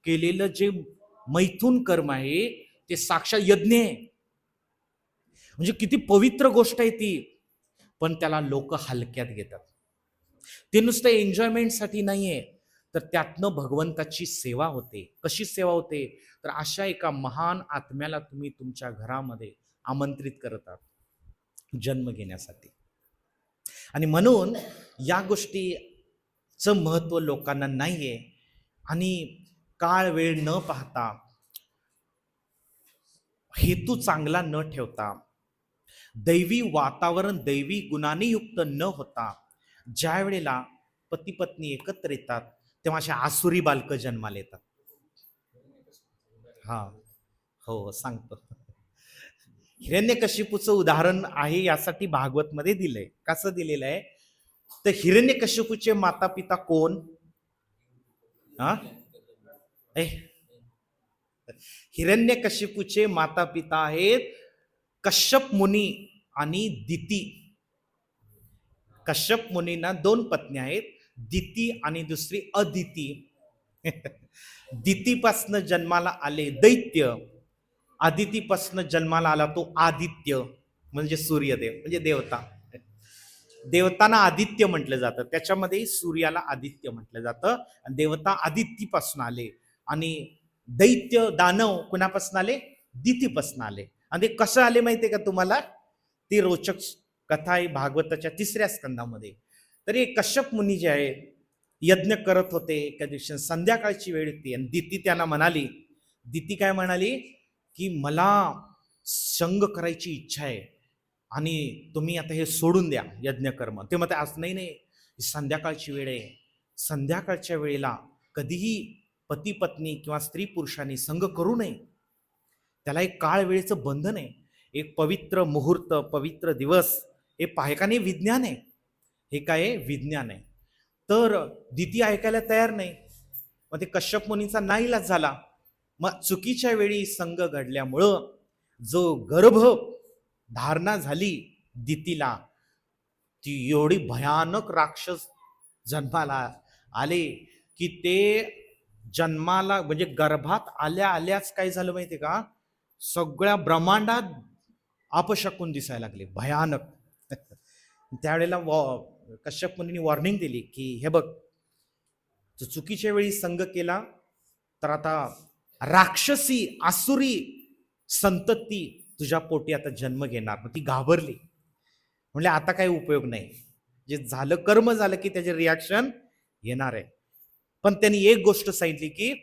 केलेलं जे मैथून कर्म आहे ते साक्षात यज्ञ आहे. म्हणजे किती पवित्र गोष्ट आहे ती, पण त्याला लोक हलक्यात घेतात. ते नुसतं एन्जॉयमेंटसाठी नाहीये, तर त्यातनं भगवंताची सेवा होते. कशी सेवा होते, तर अशा एका महान आत्म्याला तुम्ही तुमच्या घरामध्ये आमंत्रित करत आहात जन्म घेण्यासाठी. आणि म्हणून या गोष्टीचं महत्व लोकांना नाहीये, आणि काळ वेळ न पाहता, हेतू चांगला न ठेवता, दैवी वातावरण दैवी गुणांनी युक्त न होता, ज्या वेळेला पती पत्नी एकत्र येतात तेव्हा अशा आसुरी बालक जन्माला येतात. हा हो सांगतो. हिरण्यकशिपूचं उदाहरण आहे, यासाठी भागवत मध्ये दिलंय. कसं दिलेलं आहे, तर हिरण्यकशिपूचे माता पिता कोण? हा हिरण्यकशिपूचे माता पिता आहेत कश्यप मुनी आणि दिती. कश्यप मुनींना 2 पत्नी आहेत, दिती आणि दुसरी अदिती. दितीपासनं जन्माला आले दैत्य, आदितीपासनं जन्माला आला तो आदित्य म्हणजे सूर्यदेव, म्हणजे देवता. देवतांना आदित्य म्हटलं जातं, त्याच्यामध्ये सूर्याला आदित्य म्हटलं जातं. देवता आदित्यपासून आले, आणि दैत्य दानव कुणापासून आले? दितीपासून आले. आणि ते कसं आले माहितीये का तुम्हाला? ती रोचक कथा आहे भागवताच्या 3ऱ्या स्कंदामध्ये. तरी कश्यप मुनी जे आहेत यज्ञ करत होते. एका दिवशी संध्याकाळची वेळ होती आणि दिती त्यांना म्हणाली, दिती काय म्हणाली की मला संग करायची इच्छा आहे आणि तुम्ही आता हे सोडून द्या यज्ञकर्म. ते म्हणते आज नाही नाही, संध्याकाळची वेळ आहे, संध्याकाळच्या वेळेला कधीही पती पत्नी किंवा स्त्री पुरुषांनी संग करू नये. त्याला एक काळ वेळेचं बंधन आहे, एक पवित्र मुहूर्त, पवित्र दिवस हे पाहकाने विज्ञान आहे. हे काय विज्ञान आहे. तर दिती ऐकायला तयार नाही. मग ते कश्यप मुनीचा नाईलाज झाला. मग चुकीच्या वेळी संग घडल्यामुळं जो गर्भ धारणा झाली दितीला, ती एवढी भयानक राक्षस जन्माला आले की ते जन्माला म्हणजे गर्भात आल्या आल्याच काय झालं माहितीये का, सगळ्या ब्रह्मांडात अपशकून दिसायला लागले, भयानक. त्यावेळेला कश्यप मुनींनी वॉर्निंग दिली की हे बघ, तू चुकीच्या वेळी संग केला तर आता राक्षसी आसुरी संतती तुझ्या पोटी आता जन्म घेणार. मग ती घाबरली, म्हणजे आता काही उपयोग नाही, जे झालं कर्म झालं की त्याचे रिॲक्शन येणार आहे. पण त्यांनी एक गोष्ट सांगितली की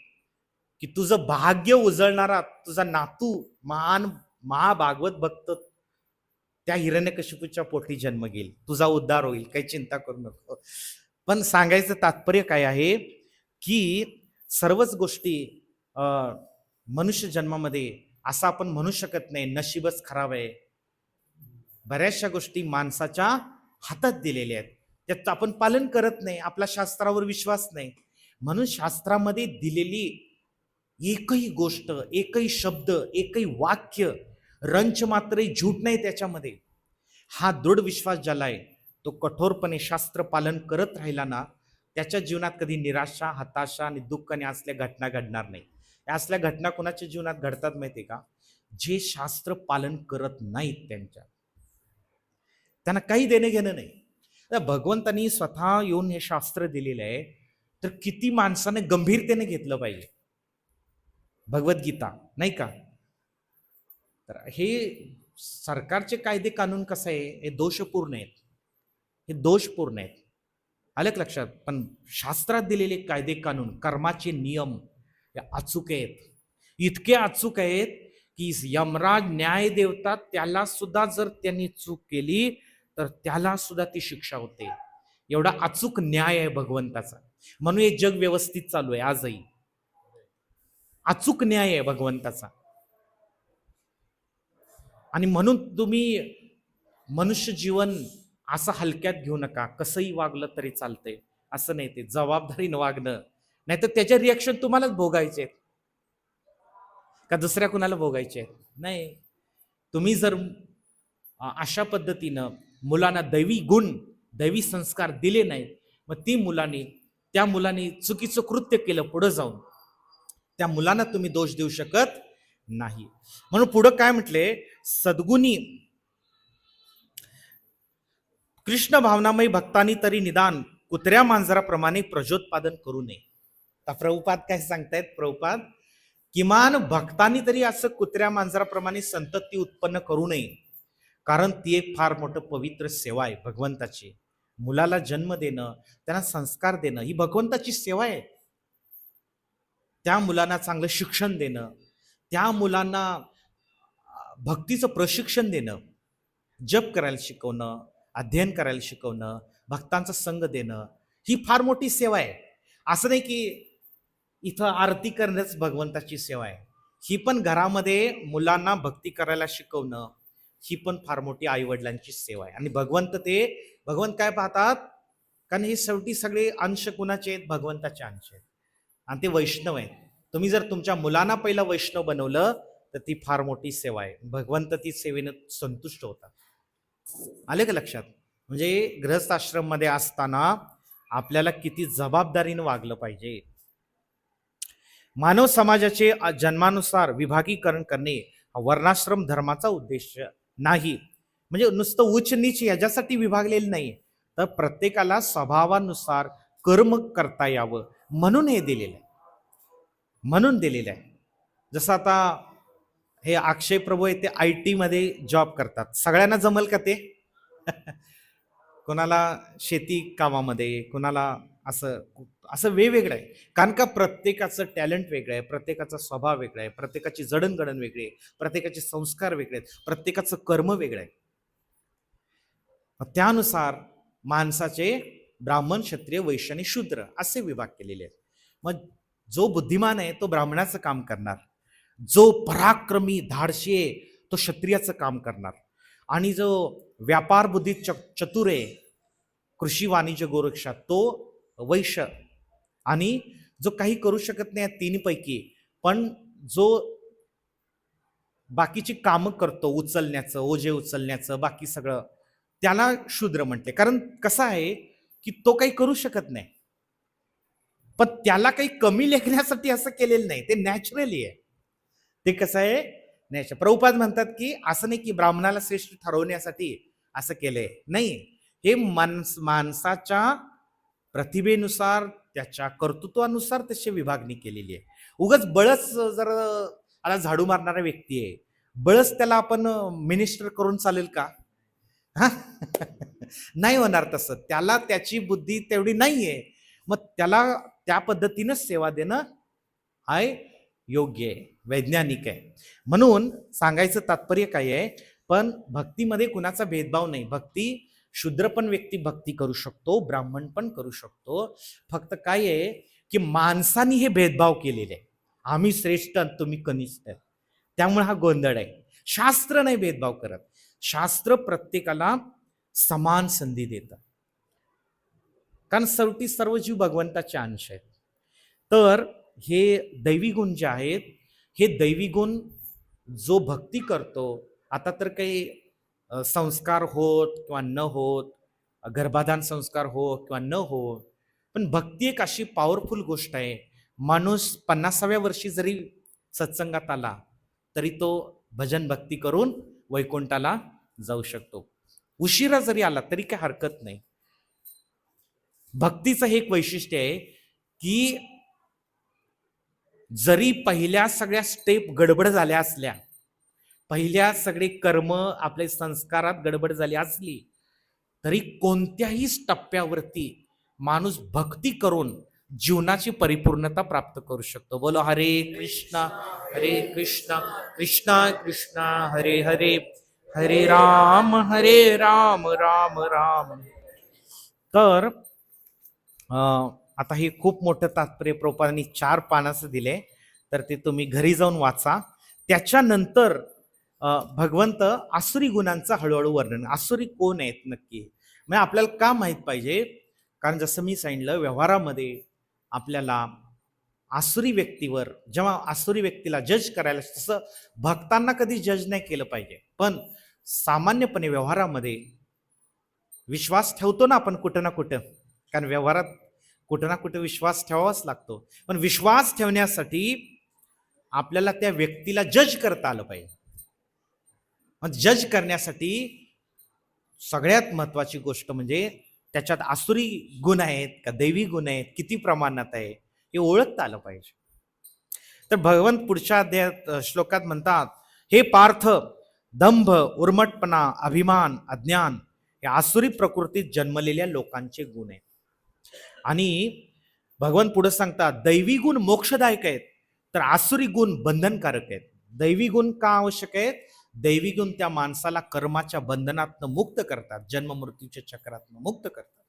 की तुझं भाग्य उजळणारा तुझा नातू महान महाभागवत भक्त त्या हिरण्यकशिपूच्या पोटी जन्म घेईल, तुझा उद्धार होईल, काही चिंता करू नको. पण सांगायचं तात्पर्य काय आहे की सर्वच गोष्टी मनुष्य जन्मामध्ये असं आपण म्हणू शकत नाही नशीबच खराब आहे. बऱ्याचशा गोष्टी माणसाच्या हातात दिलेल्या आहेत, त्याचं आपण पालन करत नाही, आपला शास्त्रावर विश्वास नाही. म्हणून शास्त्रामध्ये दिलेली एकही गोष्ट, एकही शब्द, एकही वाक्य रंच मात्रही झूट नाही त्याच्यामध्ये. हा दृढ विश्वास ज्याला आहे तो कठोरपणे शास्त्र पालन करत राहिला ना, त्याच्या जीवनात कधी निराशा, हताशा आणि दुःख आणि असल्या घटना घडणार नाही. असल्या घटना कोणाच्या जीवनात घडतात माहिती का? जे शास्त्र पालन करत नाहीत त्यांना काही देणं घेणं नाही. भगवंतांनी स्वतः येऊन हे शास्त्र दिलेलं आहे, तर किती माणसाने गंभीरतेने घेतलं पाहिजे भगवद्गीता, नाही का? तर हे सरकारचे कायदे कानून कसं आहे, हे दोषपूर्ण आहेत, हे दोषपूर्ण आहेत, आलं लक्षात. पण शास्त्रात दिलेले कायदे कानून, कर्माचे नियम हे अचूक आहेत, इतके अचूक आहेत की यमराज न्याय देवता त्याला सुद्धा जर त्यांनी चूक केली तर त्याला सुद्धा ती शिक्षा होते. एवढा अचूक न्याय आहे भगवंताचा. म्हणून हे जग व्यवस्थित चालू आहे आजही. अचूक न्याय आहे भगवंताचा. आणि म्हणून तुम्ही मनुष्य जीवन असं हलक्यात घेऊ नका. कसंही वागलं तरी चालतंय असं नाही, ते जबाबदारीनं वागणं, नाहीतर त्याचे रिॲक्शन तुम्हालाच भोगायचे का दुसऱ्या कुणाला भोगायचे नाही. तुम्ही जर अशा पद्धतीनं मुलांना दैवी गुण, दैवी संस्कार दिले नाहीत, मग त्या मुलांनी चुकीचं कृत्य केलं पुढे जाऊन, त्या मुलांना तुम्ही दोष देऊ शकत नाही. म्हणून पुढं काय म्हटले, सद्गुणी कृष्ण भावनामयी भक्तांनी तरी निदान कुत्र्या मांजराप्रमाणे प्रजोत्पादन करू नये. आता प्रभुपाद काय सांगतायत, प्रभुपाद किमान भक्तांनी तरी असं कुत्र्या मांजराप्रमाणे संतती उत्पन्न करू नये, कारण ती एक फार मोठं पवित्र सेवा आहे भगवंताची. मुलाला जन्म देणं, त्यांना संस्कार देणं ही भगवंताची सेवा आहे. त्या मुलांना चांगलं शिक्षण देणं, त्या मुलांना भक्तीचं प्रशिक्षण देणं, जप करायला शिकवणं, अध्ययन करायला शिकवणं, भक्तांचा संग देणं ही फार मोठी सेवा आहे. असं नाही की इथं आरती करणंच भगवंताची सेवा आहे. ही पण घरामध्ये मुलांना भक्ती करायला शिकवणं ही पण फार मोठी आईवडिलांची सेवा आहे. आणि भगवंत काय पाहतात, कारण हे शेवटी सगळे अंश कुणाचे आहेत, भगवंताचे अंश आहेत, आणि ते वैष्णव आहेत. तुम्ही जर तुमच्या मुलांना पहिला वैष्णव बनवलं तर ती फार मोठी सेवा आहे. भगवंत ती सेवेनं संतुष्ट होतात. आले का लक्षात? म्हणजे गृहस्थ आश्रम मध्ये असताना आपल्याला किती जबाबदारीने वागलं पाहिजे. मानव समाजाचे जन्मानुसार विभागीकरण करणे हा वर्णाश्रम धर्माचा उद्देश नाही. म्हणजे नुसतं उच्च नीच याच्यासाठी विभागलेलं नाही, तर प्रत्येकाला स्वभावानुसार कर्म करता यावं म्हणून हे दिलेलं आहे, म्हणून दिलेलं आहे. जसं आता हे अक्षय प्रभू आहे, ते IT मध्ये जॉब करतात. सगळ्यांना जमल का ते? कोणाला शेती कामामध्ये, कोणाला असं वेगवेगळं आहे. कारण का प्रत्येकाचं टॅलेंट वेगळं आहे, प्रत्येकाचा स्वभाव वेगळा आहे, प्रत्येकाची जडणघडण वेगळी आहे, प्रत्येकाचे संस्कार वेगळे आहेत, प्रत्येकाचं कर्म वेगळं आहे. त्यानुसार माणसाचे ब्राह्मण, क्षत्रिय, वैश्य आणि शूद्र असे विभाग केलेले आहेत. मग जो बुद्धिमान आहे तो ब्राह्मणाचं काम करणार, जो पराक्रमी धाडशी आहे तो क्षत्रियाचं काम करणार, आणि जो व्यापार बुद्धीत चतुर आहे, कृषी वाणिज्य गोरक्षा, तो वैश्य, आणि जो काही करू शकत नाही तिन्हीपैकी पण जो बाकीची कामं करतो, उचलण्याचं, ओझे उचलण्याचं, बाकी सगळं, त्याला शूद्र म्हणते. कारण कसं आहे की तो काही करू शकत नाही, पण त्याला काही कमी लेखण्यासाठी असं केलेलं नाही, ते नॅचरली आहे. ते कसं आहे, नॅचरल. प्रभुपाद म्हणतात की असं नाही की ब्राह्मणाला श्रेष्ठ ठरवण्यासाठी असं केलंय, नाही. हे माणसाच्या प्रतिभेनुसार, त्याच्या कर्तृत्वानुसार तशी विभागणी केलेली आहे. उगाच बळच जर आता झाडू मारणारा व्यक्ती आहे, बळच त्याला आपण मिनिस्टर करून चालेल का? हा नाही होणार तसं. त्याला त्याची बुद्धी तेवढी नाहीये. मग त्याला त्या पद्धतीनंच सेवा देणं हाय योग्य आहे, वैज्ञानिक आहे. म्हणून सांगायचं तात्पर्य काय आहे, पण भक्तीमध्ये कुणाचा भेदभाव नाही. भक्ती शूद्र पण व्यक्ती भक्ती करू शकतो, ब्राह्मण पण करू शकतो. फक्त काय आहे की माणसांनी हे भेदभाव केलेले आहे. आम्ही श्रेष्ठ आणि तुम्ही कनिष्ठ. त्यामुळे हा गोंधळ आहे. शास्त्र नाही भेदभाव करत. शास्त्र प्रत्येकाला समान संधी देतं, कारण शेवटी सर्व जीव भगवंताचे अंश आहेत. तर हे दैवी गुण जे आहेत, हे दैवी गुण जो भक्ती करतो, आता तर काही संस्कार होत किंवा न होत, गर्भाधान संस्कार हो किंवा न हो, पण भक्ती एक अशी पॉवरफुल गोष्ट आहे. माणूस 50व्या वर्षी जरी सत्संगात आला तरी तो भजन भक्ती करून वैकुंठाला जाऊ शकतो. उशिरा जरी आला तरी काही हरकत नाही. भक्तीचं हे एक वैशिष्ट्य आहे की जरी पहिल्या सगळ्या स्टेप गडबड झाल्या असल्या, पहिल्या सगळे कर्म आपले संस्कारात गडबड झाली असली, तरी कोणत्याही टप्प्यावरती माणूस भक्ती करून जीवनाची परिपूर्णता प्राप्त करू शकतो. बोलो हरे कृष्णा कृष्णा कृष्णा हरे हरे, हरे राम राम राम. तर आता हे खूप मोठं तात्पर्य प्रभुपादांनी 4 पानाचं दिले, तर ते तुम्ही घरी जाऊन वाचा. त्याच्यानंतर भगवंत आसुरी गुणांचं हळूहळू वर्णन. आसुरी कोण आहेत नक्की, म्हणजे आपल्याला का माहित पाहिजे, कारण जसं मी सांगितलं व्यवहारामध्ये आपल्याला आसुरी व्यक्तीवर, जेव्हा आसुरी व्यक्तीला जज करायला, तसं भक्तांना कधी जज नाही केलं पाहिजे. पण सामान्यपणे व्यवहारामध्ये विश्वास ठेवतो ना आपण कुठं ना कुठं, कारण व्यवहारात कुठं ना कुठं विश्वास ठेवावाच लागतो. पण विश्वास ठेवण्यासाठी आपल्याला त्या व्यक्तीला जज करता आलं पाहिजे. मग जज करण्यासाठी सगळ्यात महत्वाची गोष्ट म्हणजे त्याच्यात आसुरी गुण आहेत का दैवी गुण आहेत, किती प्रमाणात आहे हे ओळखता आलं पाहिजे. तर भगवंत पुढच्या अध्यायात श्लोकात म्हणतात, हे पार्थ, दंभ, उर्मटपणा, अभिमान, अज्ञान हे आसुरी प्रकृतीत जन्मलेल्या लोकांचे गुण आहेत. आणि भगवंत पुढे सांगतात, दैवी गुण मोक्षदायक आहेत, तर आसुरी गुण बंधनकारक आहेत. दैवी गुण का आवश्यक आहेत? दैवी गुण त्या माणसाला कर्माच्या बंधनातनं मुक्त करतात, जन्म मृत्यूच्या चक्रातनं मुक्त करतात.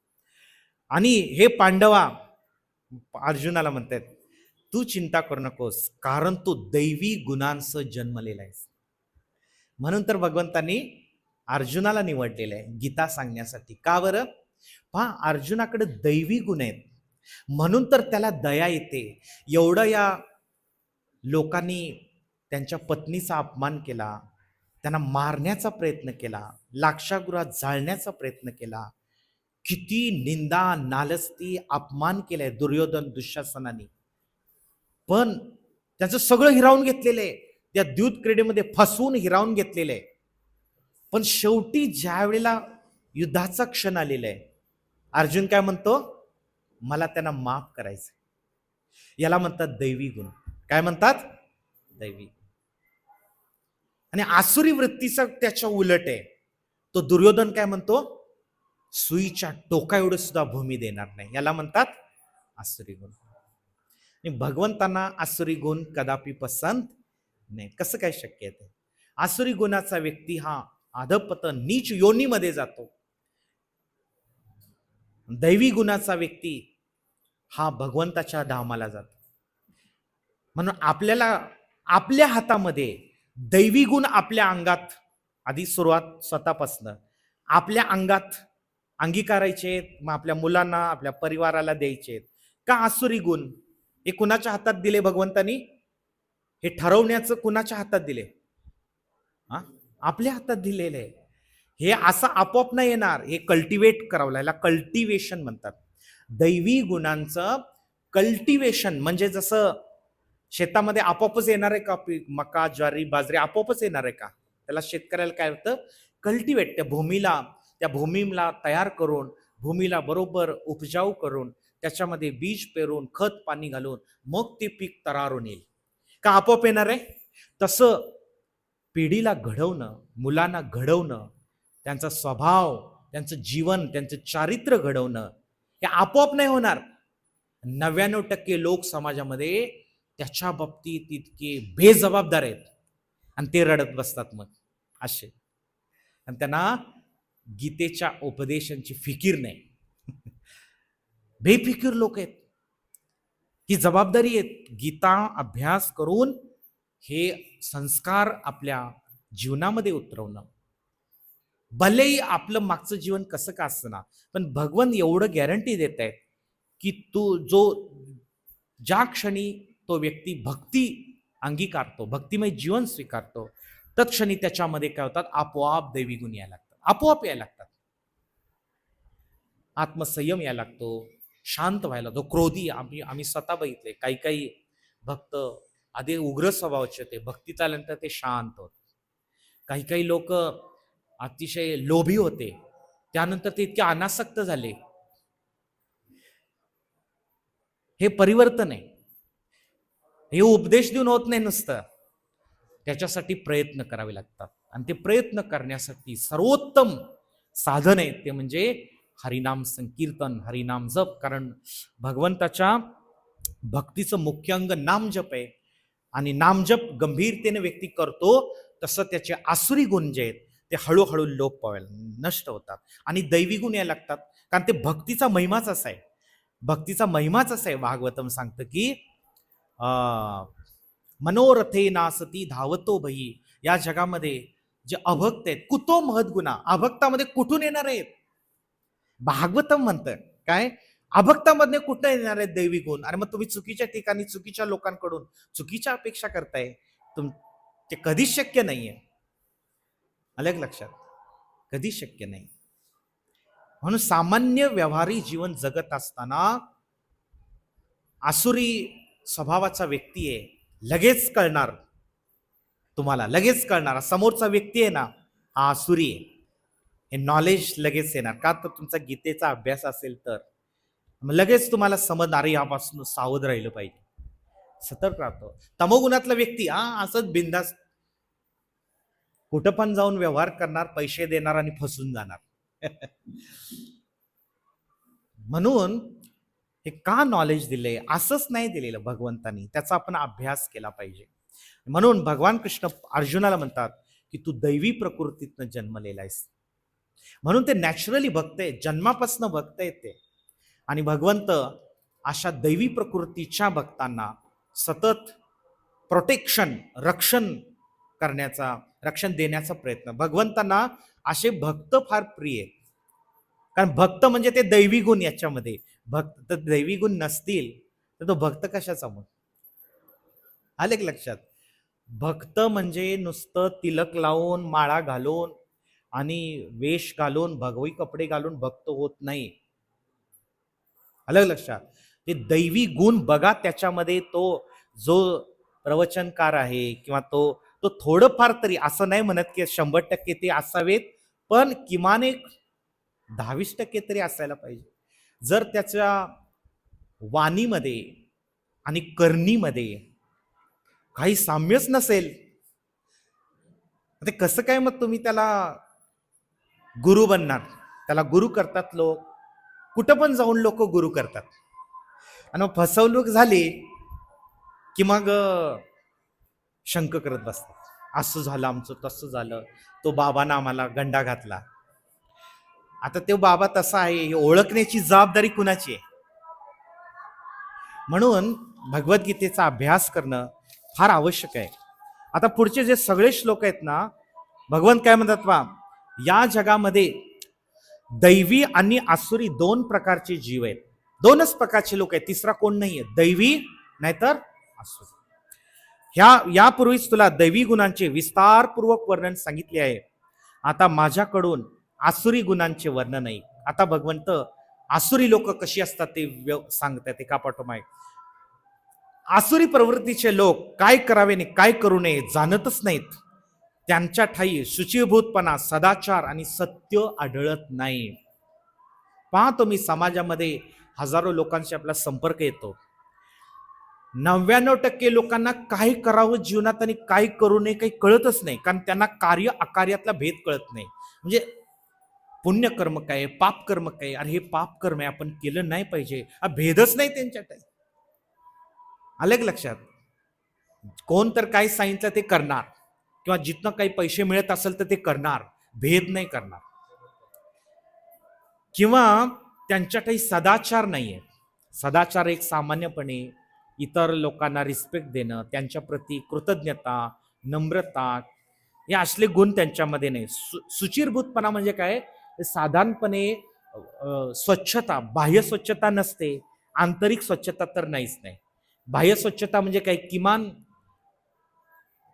आणि हे पांडवा अर्जुनाला म्हणतात, तू चिंता करू नकोस, कारण तू दैवी गुणांसह जन्मलेला आहेस. म्हणून तर भगवंतांनी अर्जुनाला निवडलेलं आहे गीता सांगण्यासाठी. का बरं? पहा, अर्जुनाकडे दैवी गुण आहेत, म्हणून तर त्याला दया येते. एवढं या लोकांनी त्यांच्या पत्नीचा अपमान केला, त्यांना मारण्याचा प्रयत्न केला, लाक्षागृहात जाळण्याचा प्रयत्न केला, किती निंदा, नालस्ती, अपमान केलाय दुर्योधन दुःशासनाने, पण त्याचं सगळं हिरावून घेतलेलं आहे, त्या द्यूत क्रीडेमध्ये फसवून हिरावून घेतलेलं आहे. पण शेवटी ज्या वेळेला युद्धाचा क्षण आलेला आहे, अर्जुन काय म्हणतो? मला त्यांना माफ करायचं. याला म्हणतात दैवी गुण. काय म्हणतात? दैवी. आणि आसुरी वृत्तीचा त्याच्या उलट आहे. तो दुर्योधन काय म्हणतो? सुईच्या टोका एवढं सुद्धा भूमी देणार नाही. याला म्हणतात आसुरी गुण. आणि भगवंतांना आसुरी गुण कदापि पसंत नाही. कसं काय शक्य आहे? आसुरी गुणाचा व्यक्ती हा अधपतन नीच योनीमध्ये जातो. दैवी गुणाचा व्यक्ती हा भगवंताच्या धामाला जातो. म्हणून आपल्याला आपल्या हातामध्ये दैवी गुण आपल्या अंगात, आधी सुरुवात स्वतःपासनं आपल्या अंगात अंगीकारायचे, मग आपल्या मुलांना, आपल्या परिवाराला द्यायचे. का आसुरी गुण हे कुणाच्या हातात दिले भगवंतानी? हे ठरवण्याचं कुणाच्या हातात दिले? आपल्या हातात दिलेले आहे. हे असं आपोआप नाही येणार, हे कल्टिवेट करावं लागेल. कल्टिवेशन म्हणतात. दैवी गुणांचं कल्टिवेशन म्हणजे जसं शेतामध्ये आपोआपच येणार आहे का पीक? मका, ज्वारी, बाजरी आपोआपच येणार आहे का? त्याला शेतकऱ्याला काय होतं? कल्टिवेट, त्या भूमीला तयार करून, भूमीला बरोबर उपजाऊ करून त्याच्यामध्ये बीज पेरून खत पाणी घालून मग ते पीक तरारून येईल का आपोआप येणार आहे? तसं पिढीला घडवणं, मुलांना घडवणं, त्यांचा स्वभाव, त्यांचं जीवन, त्यांचं चारित्र्य घडवणं हे आपोआप नाही होणार. 99% लोक समाजामध्ये त्याच्या बाबतीत इतके बेजबाबदार आहेत आणि ते रडत बसतात मग असे, आणि त्यांना गीतेच्या उपदेशांची फिकीर नाही. बेफिकीर लोक आहेत. ही जबाबदारी आहे गीता अभ्यास करून हे संस्कार आपल्या जीवनामध्ये उतरवणं. भलेही आपलं मागचं जीवन कसं का असतं ना, पण भगवान एवढं गॅरंटी देत आहेत की ज्या क्षणी तो व्यक्ती भक्ती अंगीकारतो, भक्तिमय जीवन स्वीकारतो, तत्क्षणी त्याच्यामध्ये काय होतात, आपोआप दैवी गुण यायला लागतात, आपोआप यायला लागतात. आत्मसंयम यायला लागतो, शांत व्हायला. जो क्रोधी आम्ही स्वतः बघितले, काही काही भक्त आधी उग्र स्वभावाचे होते, भक्तीत आल्यानंतर ते शांत होते. काही काही लोक अतिशय लोभी होते, त्यानंतर ते इतके अनासक्त झाले. हे परिवर्तन आहे. हे उपदेश देऊन होत नाही नुसतं, त्याच्यासाठी प्रयत्न करावे लागतात. आणि ते प्रयत्न करण्यासाठी सर्वोत्तम साधन आहे ते म्हणजे हरिनाम संकीर्तन, हरिनाम जप. कारण भगवंताच्या भक्तीचं मुख्य अंग नामजप आहे, आणि नामजप गंभीरतेने व्यक्ती करतो तसं त्याचे आसुरी गुण जे आहेत ते हळूहळू लोप पावायला नष्ट होतात आणि दैवी गुण यायला लागतात. कारण ते भक्तीचा महिमाच असा आहे, भक्तीचा महिमाच असा आहे. भागवतम सांगतं की मनोरथे नासती धावतो भई. या जगामध्ये जे अभक्त आहेत, कुतो महद्गुणा, अभक्तामध्ये कुठून येणार आहेत? भागवतम म्हणतं काय, अभक्तामध्ये कुठं येणार आहेत दैवी गुण? आणि मग तुम्ही चुकीच्या ठिकाणी चुकीच्या लोकांकडून चुकीच्या अपेक्षा करताय, ते कधीच शक्य नाहीये. अलग लक्षात, कधीच शक्य नाही. म्हणून सामान्य व्यवहारी जीवन जगत असताना आसुरी स्वभावाचा व्यक्ती आहे, लगेच कळणार तुम्हाला, लगेच कळणार समोरचा व्यक्ती आहे ना हा आसुरी आहे. हे नॉलेज लगेच येणार का, तर तुमचा गीतेचा अभ्यास असेल तर लगेच तुम्हाला समजणार. यापासून सावध राहिलं पाहिजे, सतर्क राहतो. तमोगुणातला व्यक्ती असंच बिंदास कुठं पण जाऊन व्यवहार करणार, पैसे देणार आणि फसून जाणार. म्हणून हे का नॉलेज दिले, असंच नाही दिलेलं भगवंतानी, त्याचा आपण अभ्यास केला पाहिजे. म्हणून भगवान कृष्ण अर्जुनाला म्हणतात की तू दैवी प्रकृतीतनं जन्मलेला आहेस. म्हणून ते नॅचरली भक्त आहे, जन्मापासून भक्त आहेत ते. आणि भगवंत अशा दैवी प्रकृतीच्या भक्तांना सतत प्रोटेक्शन, रक्षण देण्याचा प्रयत्न. भगवंतांना असे भक्त फार प्रिय आहेत, कारण भक्त म्हणजे ते दैवी गुण याच्यामध्ये. भक्त तर दैवी गुण नसतील तर तो भक्त कशाचा मग? आले की लक्षात? भक्त म्हणजे नुसतं तिलक लावून, माळा घालून आणि वेश घालून, भगवी कपडे घालून भक्त होत नाही. अलग लक्षात. ते दैवी गुण बघा त्याच्यामध्ये. तो जो प्रवचनकार आहे किंवा तो थोडंफार तरी, असं नाही म्हणत की 100% ते असावेत, पण किमान एक 10-20% तरी असायला पाहिजे. जर त्याच्या वाणीमध्ये आणि करणीमध्ये काही साम्यच नसेल, ते कसं काय मग तुम्ही त्याला गुरु बनणार? त्याला गुरु करतात लोक, कुठं पण जाऊन लोक गुरु करतात. आणि मग फसवणूक झाली की मग शंक करत बसतात, असं झालं आमचं, तसं झालं, तो बाबांना आम्हाला गंडा घातला. आता तो बाबा तसा आहे हे ओळखण्याची जबाबदारी कुणाची आहे? म्हणून भगवद्गीतेचा अभ्यास करणं फार आवश्यक आहे. आता पुढचे जे सगळे श्लोक आहेत ना, भगवंत काय म्हणतात पहा, या जगामध्ये दैवी आणि आसुरी 2 प्रकारचे जीव आहेत, 2च प्रकारचे लोक आहेत, तिसरा कोण नाहीये, दैवी नाहीतर आसुरी. यापूर्वीच तुला दैवी गुणांचे विस्तारपूर्वक वर्णन सांगितले आहे. आता माझ्याकडून आसुरी गुणांचे वर्णन नाही. आता भगवंत आसुरी लोक कशी असतात ते सांगतात एका पाठोमाग. आसुरी प्रवृत्तीचे लोक काय करावे आणि काय करू नये जाणतच नाहीत. त्यांच्या ठाई शुचिभूतपणा, सदाचार आणि सत्य आढळत नाही. पहा तुम्ही समाजामध्ये हजारो लोकांशी आपला संपर्क येतो. 99% लोकांना काय करावं जीवनात आणि काय करू नये काही कळतच नाही, कारण त्यांना कार्य अकार्यातला भेद कळत नाही. म्हणजे पुण्यकर्म काय, पाप कर्म काय, अरे हे पाप कर्म आहे आपण केलं नाही पाहिजे, हा भेदच नाही त्यांच्यात. आलं का लक्षात? कोण तर काय सांगितलं ते करणार, किंवा जिथनं काही पैसे मिळत असेल तर ते करणार, भेद नाही करणार. किंवा त्यांच्या काही सदाचार नाहीये. सदाचार एक सामान्यपणे इतर लोकांना रिस्पेक्ट देणं, त्यांच्या प्रती कृतज्ञता, नम्रता, हे असले गुण त्यांच्यामध्ये नाही. सुचिरभूतपणा म्हणजे काय? साधारणपणे स्वच्छता, बाह्य स्वच्छता नसते, आंतरिक स्वच्छता तर नाहीच नाही. बाह्य स्वच्छता म्हणजे काय? किमान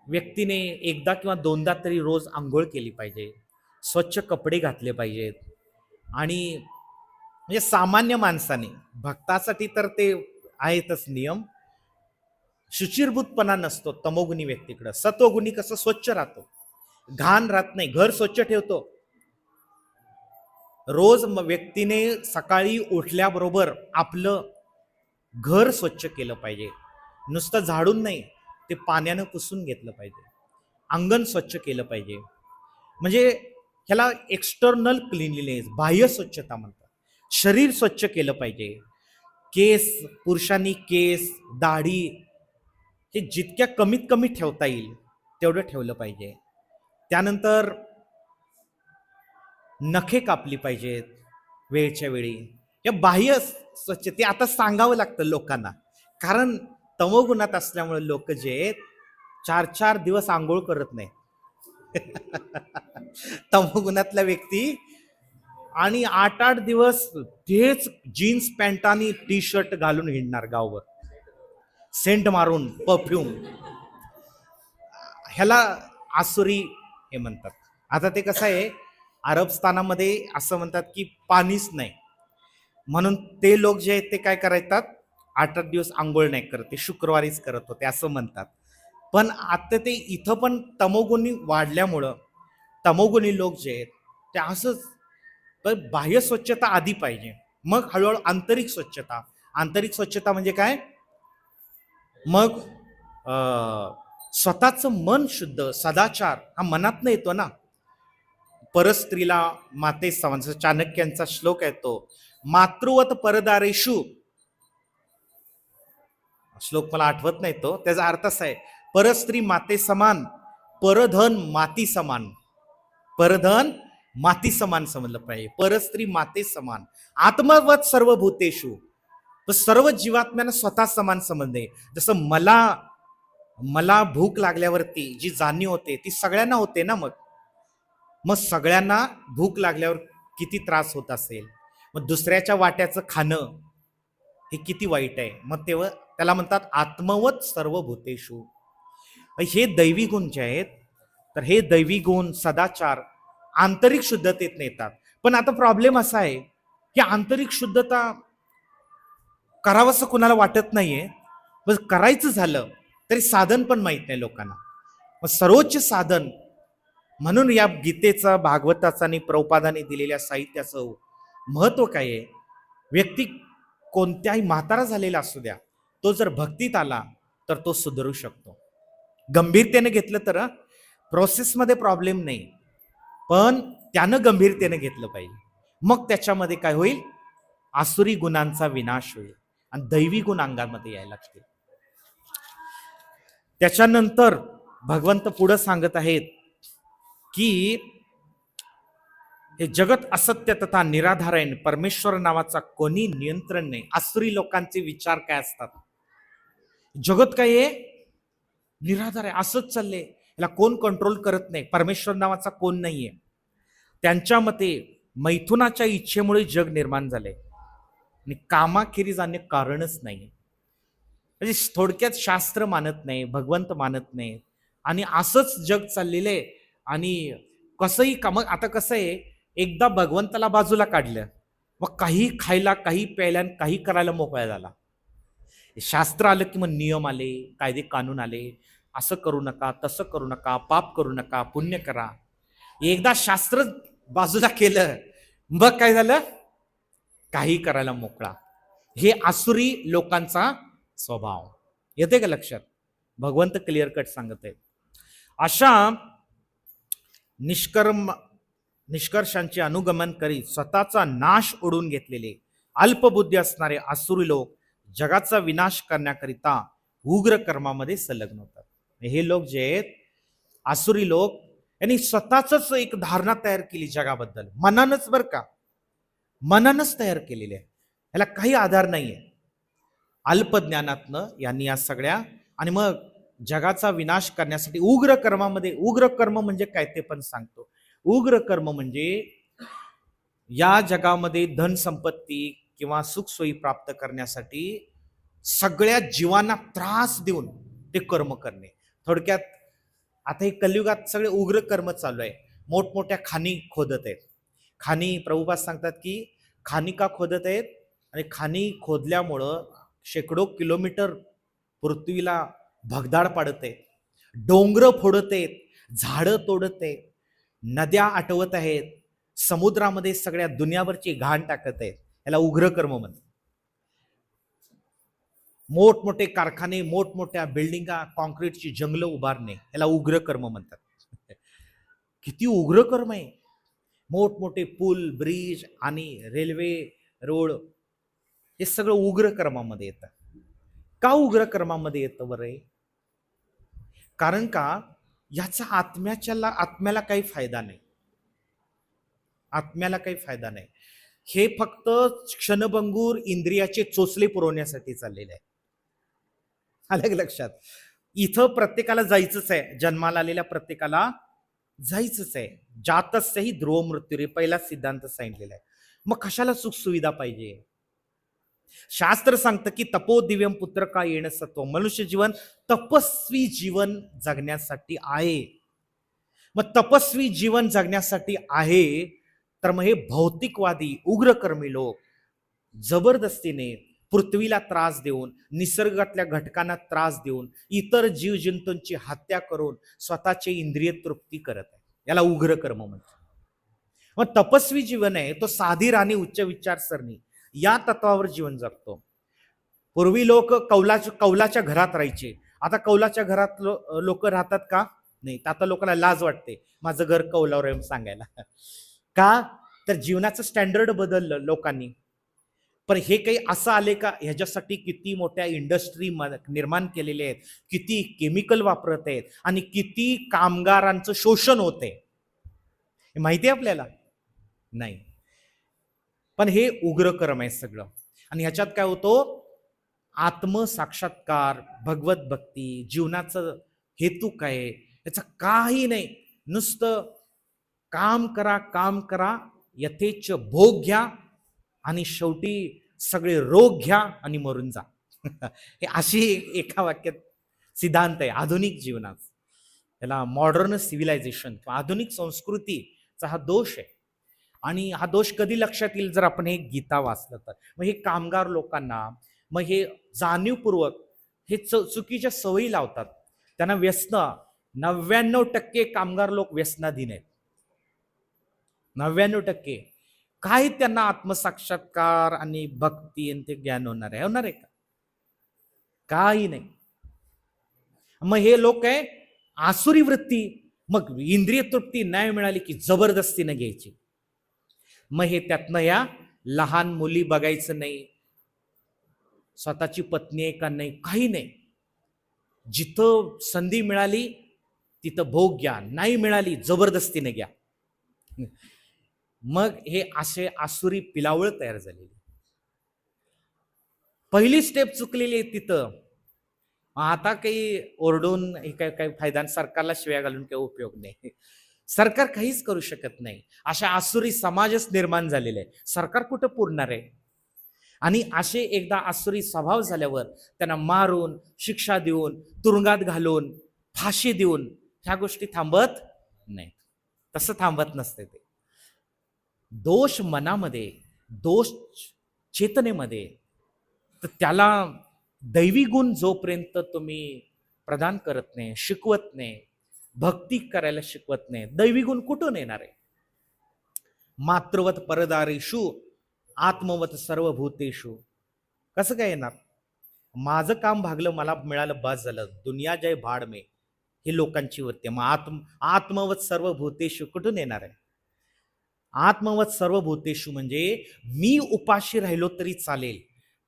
व्यक्तीने एकदा किंवा दोनदा तरी रोज आंघोळ केली पाहिजे, स्वच्छ कपडे घातले पाहिजेत. आणि म्हणजे सामान्य माणसाने, भक्तासाठी तर ते आहेतच नियम. शुचिरभूतपणा नसतो तमोगुणी व्यक्तीकडं. सत्वगुणी कसं स्वच्छ राहतो, घाण राहत नाही, घर स्वच्छ ठेवतो. रोज व्यक्तीने सकाळी उठल्याबरोबर आपलं घर स्वच्छ केलं पाहिजे. नुसतं झाडून नाही, ते पाण्यानं पुसून घेतलं पाहिजे. अंगण स्वच्छ केलं पाहिजे. म्हणजे ह्याला एक्सटर्नल क्लिनलीनेस, बाह्य स्वच्छता म्हणतात. शरीर स्वच्छ केलं पाहिजे. केस, पुरुषांनी केस, दाढी हे जितक्या कमीत कमी ठेवता येईल तेवढं ठेवलं पाहिजे. त्यानंतर नखे कापली पाहिजेत वेळच्या वेळी. या बाह्य स्वच्छते आता सांगावं लागतं लोकांना, कारण तमोगुणात असल्यामुळे लोक जे आहेत 4-4 दिवस आंघोळ करत नाही. तमोगुणातला व्यक्ती आणि 8-8 दिवस तेच जीन्स पॅन्ट आणि टी शर्ट घालून हिंडणार गावभर, सेंट मारून, परफ्यूम. ह्याला आसुरी हे म्हणतात. आता ते कसं आहे, अरबस्थानामध्ये असं म्हणतात की पाणीच नाही, म्हणून ते लोक जे आहेत ते काय करायतात, 8-8 दिवस आंघोळ नाही करत, ते शुक्रवारीच करत होते असं म्हणतात. पण आता ते इथं पण तमोगुणी वाढल्यामुळं तमोगुणी लोक जे आहेत ते असंच. तर बाह्य स्वच्छता आधी पाहिजे, मग हळूहळू आंतरिक स्वच्छता. आंतरिक स्वच्छता म्हणजे काय? मग स्वतःचं मन शुद्ध, सदाचार हा मनातनं येतो ना. परस्त्रीला माते समान, चाणक्यांचा श्लोक आहे तो, मातृवत परदारेषु. श्लोक मला आठवत नाही तो, त्याचा अर्थ असा आहे, परस्त्री माते समान, परधन माती समान. परधन माती समान समजलं पाहिजे. परस्त्री माते समान, आत्मवत सर्व भूतेषु. तर सर्व जीवात्म्यांना स्वतः समान समजणे. जसं मला भूक लागल्यावरती जी जाणीव होते ती सगळ्यांना होते ना. मग सगळ्यांना भूक लागल्यावर किती त्रास होत असेल, मग दुसऱ्याच्या वाट्याचं खाणं हे किती वाईट आहे. मग तेव्हा त्याला म्हणतात आत्मवत सर्व भूतेषु. हे दैवी गुण जे आहेत, तर हे दैवी गुण, सदाचार आंतरिक शुद्धतेत नेतात. पण आता प्रॉब्लेम असा आहे की आंतरिक शुद्धता करावंसं कुणाला वाटत नाहीये. पण करायचं झालं तरी साधन पण माहित नाही लोकांना. मग सर्वोच्च साधन म्हणून या गीतेचा, भागवताचा आणि प्रभुपादांनी दिलेल्या साहित्याचं महत्व काय आहे? व्यक्ती कोणत्याही म्हातारा झालेला असू द्या, तो जर भक्तीत आला तर तो सुधारू शकतो. गंभीरतेने घेतलं तर प्रोसेसमध्ये प्रॉब्लेम नाही, पण त्यानं गंभीरतेने घेतलं पाहिजे. मग त्याच्यामध्ये काय होईल? आसुरी गुणांचा विनाश होईल आणि दैवी गुण अंगामध्ये यायला लागतील. त्याच्यानंतर भगवंत पुढे सांगत आहेत की हे जगत असत्य तथा निराधार आहे, परमेश्वर नावाचा कोणी नियंत्रण नाही. आसुरी लोकांचे विचार काय असतात? जगत काय आहे? निराधार आहे, असंच चाललंय, याला कोण कंट्रोल करत नाही, परमेश्वर नावाचा कोण नाहीये. त्यांच्या मते मैथुनाच्या इच्छेमुळे जग निर्माण झाले आणि कामाखेरीज अन्य कारणच नाही. म्हणजे थोडक्यात शास्त्र मानत नाही, भगवंत मानत नाही आणि असंच जग चाललेलं आहे. आणि कसंही मग आता कसं आहे, एकदा भगवंताला बाजूला काढलं, मग काही खायला, काही प्यायला, काही करायला मोकळा झाला. शास्त्र आलं की मग नियम आले, कायदे कानून आले, असं करू नका, तसं करू नका, पाप करू नका, पुण्य करा. एकदा शास्त्र बाजूला केलं, मग काय झालं? काही करायला मोकळा. हे आसुरी लोकांचा स्वभाव. येते का लक्षात? भगवंत क्लिअर कट सांगत आहे. अशा निष्कर्षांचे अनुगमन करीत स्वतःचा नाश ओढून घेतलेले अल्पबुद्धी असणारे आसुरी लोक जगाचा विनाश करण्याकरिता उग्र कर्मामध्ये संलग्न होतात. हे लोक जे आहेत आसुरी लोक, यांनी स्वतःच एक धारणा तयार केली जगाबद्दल, मनानच बर का, मनानच तयार केलेली आहे, याला काही आधार नाहीये. अल्पज्ञानातनं यांनी या सगळ्या, आणि मग जगाचा विनाश करण्यासाठी उग्र कर्मामध्ये, उग्र कर्म म्हणजे काय ते पण सांगतो. उग्र कर्म म्हणजे या जगामध्ये धन संपत्ती किंवा सुखसोयी प्राप्त करण्यासाठी सगळ्या जीवांना त्रास देऊन ते कर्म करणे. थोडक्यात आता हे कलियुगात सगळे उग्र कर्म चालू आहे. मोठमोठ्या खाणी खोदत आहेत. खाणी, प्रभुपाद सांगतात की खाणी का खोदत आहेत, आणि खाणी खोदल्यामुळं शेकडो किलोमीटर पृथ्वीला भगदाड पाडत आहेत, डोंगर फोडत आहेत, झाडं तोडत आहेत, नद्या आटवत आहेत, समुद्रामध्ये सगळ्या दुनियावरची घाण टाकत आहेत. याला उग्र कर्म म्हणतात. मोठमोठे कारखाने, मोठमोठ्या बिल्डिंगा, कॉन्क्रीटची जंगलं उभारणे, याला उग्र कर्म म्हणतात. किती उग्र कर्म आहे. मोठमोठे पूल, ब्रिज आणि रेल्वे, रोड, हे सगळं उग्र कर्मामध्ये येतं. का उग्र कर्मामध्ये येतं बरं? कारण का याचा आत्म्याला काही फायदा नाही. आत्म्याला काही फायदा नाही. हे फक्त क्षणभंगूर इंद्रियाचे चोचले पुरवण्यासाठी चाललेले आहे. आलं लक्षात? इथं प्रत्येकाला जायचंच आहे, जन्माला आलेल्या प्रत्येकाला जायचंच आहे. जातस्य ही ध्रुव मृत्यू रे, पहिला सिद्धांत सांगितलेला आहे. मग कशाला सुख सुविधा पाहिजे? शास्त्र सांगतं की तपो दिव्यम पुत्र का येणं सत्व, मनुष्य जीवन तपस्वी जीवन जगण्यासाठी आहे. मग तपस्वी जीवन जगण्यासाठी आहे, तर मग हे भौतिकवादी उग्रकर्मी लोक जबरदस्तीने पृथ्वीला त्रास देऊन, निसर्गातल्या घटकांना त्रास देऊन, इतर जीवजंतूंची हत्या करून स्वतःची इंद्रिय तृप्ती करत आहे. याला उग्र कर्म म्हणतात. मग तपस्वी जीवन आहे तो साधी राणी उच्च विचारसरणी या तत्वावर जीवन जगतो. पूर्वी लोक कौलाच्या घरात राहायचे. आता कौलाच्या घरात लोक राहतात का? नाही. आता लोकांना लाज वाटते माझं घर कौलावर आहे सांगायला. का? तर जीवनाचं स्टँडर्ड बदललं लोकांनी. पण हे काही असं आले का? ह्याच्यासाठी किती मोठ्या इंडस्ट्री निर्माण केलेले आहेत, किती केमिकल वापरत आहेत, आणि किती कामगारांचं शोषण होते माहिती आहे आपल्याला? नाही. पण हे उग्र कर्म आहे सगळं. आणि ह्याच्यात काय होतो? आत्मसाक्षात्कार, भगवत भक्ती, जीवनाचं हेतू काय, याचं काही नाही. नुसतं काम करा, काम करा, यथेच्छ भोग घ्या, आणि शेवटी सगळे रोग घ्या आणि मरून जा. हे अशी एका वाक्यात सिद्धांत आहे आधुनिक जीवनाचा. याला मॉडर्न सिव्हिलायझेशन किंवा आधुनिक संस्कृतीचा हा दोष आहे. आणि हा दोष कधी लक्षात येईल? जर आपण हे गीता वाचलं तर. मग हे कामगार लोकांना मग हे जाणीवपूर्वक हे चुकीच्या सवयी लावतात. त्यांना व्यसन, 99% कामगार लोक व्यसनाधीन आहेत. 99%. काही त्यांना आत्मसाक्षात्कार आणि भक्ती आणि ते ज्ञान होणार आहे का? काही नाही. मग हे लोक आहे आसुरी वृत्ती. मग इंद्रिय तृप्ती नाही मिळाली की जबरदस्तीने घ्यायची. मग हे त्यातनं या लहान मुली बघायचं नाही, स्वतःची पत्नी आहे का नाही, काही नाही. जिथं संधी मिळाली तिथं भोग घ्या, नाही मिळाली जबरदस्तीने घ्या. मग हे असे आसुरी पिलावळ तयार झालेली. पहिली स्टेप चुकलेली आहे तिथं. आता काही ओरडून हे काय फायदा, सरकारला शिव्या घालून काही उपयोग नाही. सरकार काहीच करू शकत नाही. अशा आसुरी समाजच निर्माण झालेले आहे. सरकार कुठं पुरणार आहे? आणि असे एकदा आसुरी स्वभाव झाल्यावर त्यांना मारून, शिक्षा देऊन, तुरुंगात घालून, फाशी देऊन ह्या गोष्टी थांबत नाही. तसं थांबत नसते ते. दोष मनामध्ये, दोष चेतनेमध्ये, तर त्याला दैवी गुण जोपर्यंत तुम्ही प्रदान करत नाही, शिकवत नाही, भक्ती करायला शिकवत नाही, दैवी गुण कुठून येणार आहे? मातृवत परदारेषु आत्मवत सर्वभूतेषु. कसं काय येणार? माझं काम भागलं, मला मिळालं, बस झालं. दुनिया जय भाड में, हे लोकांची वृत्ती आहे. मग आत्मवत सर्व भूतेषु कुठून येणार आहे? आत्मवत सर्व भूतेषु म्हणजे मी उपाशी राहिलो तरी चालेल,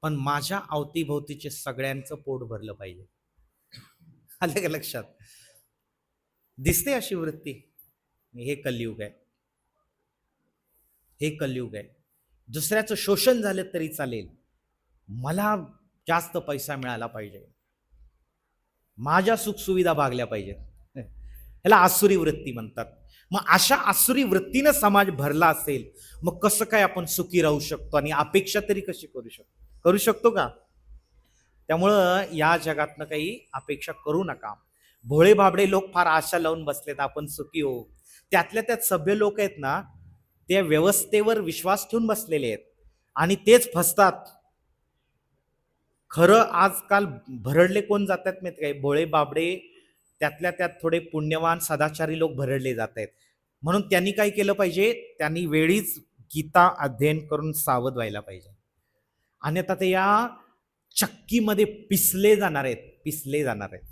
पण माझ्या अवतीभोवतीचे सगळ्यांचं पोट भरलं पाहिजे. आलं का लक्षात? दिसते अशी वृत्ती? हे कलियुग आहे, हे कलियुग आहे. दुसऱ्याचं शोषण झालं तरी चालेल, मला जास्त पैसा मिळाला पाहिजे, माझ्या सुखसुविधा भागल्या पाहिजेत. ह्याला आसुरी वृत्ती म्हणतात. मग अशा आसुरी वृत्तीनं समाज भरला असेल, मग कसं काय आपण सुखी राहू शकतो आणि अपेक्षा तरी कशी करू शकतो का? त्यामुळं या जगातनं काही अपेक्षा करू नका. भोळे भाबडे लोक फार आशा लावून बसलेत आपण सुखी होऊ. त्यातल्या त्यात सभ्य लोक आहेत ना, त्या व्यवस्थेवर विश्वास ठेवून बसलेले आहेत आणि तेच फसतात. खरं आजकाल भरडले कोण जातात माहिती काय? भोळे बाबडे, त्यातल्या त्यात थोडे पुण्यवान सदाचारी लोक भरडले जात आहेत. म्हणून त्यांनी काय केलं पाहिजे? त्यांनी वेळीच गीता अध्ययन करून सावध व्हायला पाहिजे. आणि आता ते या चक्कीमध्ये पिसले जाणार आहेत.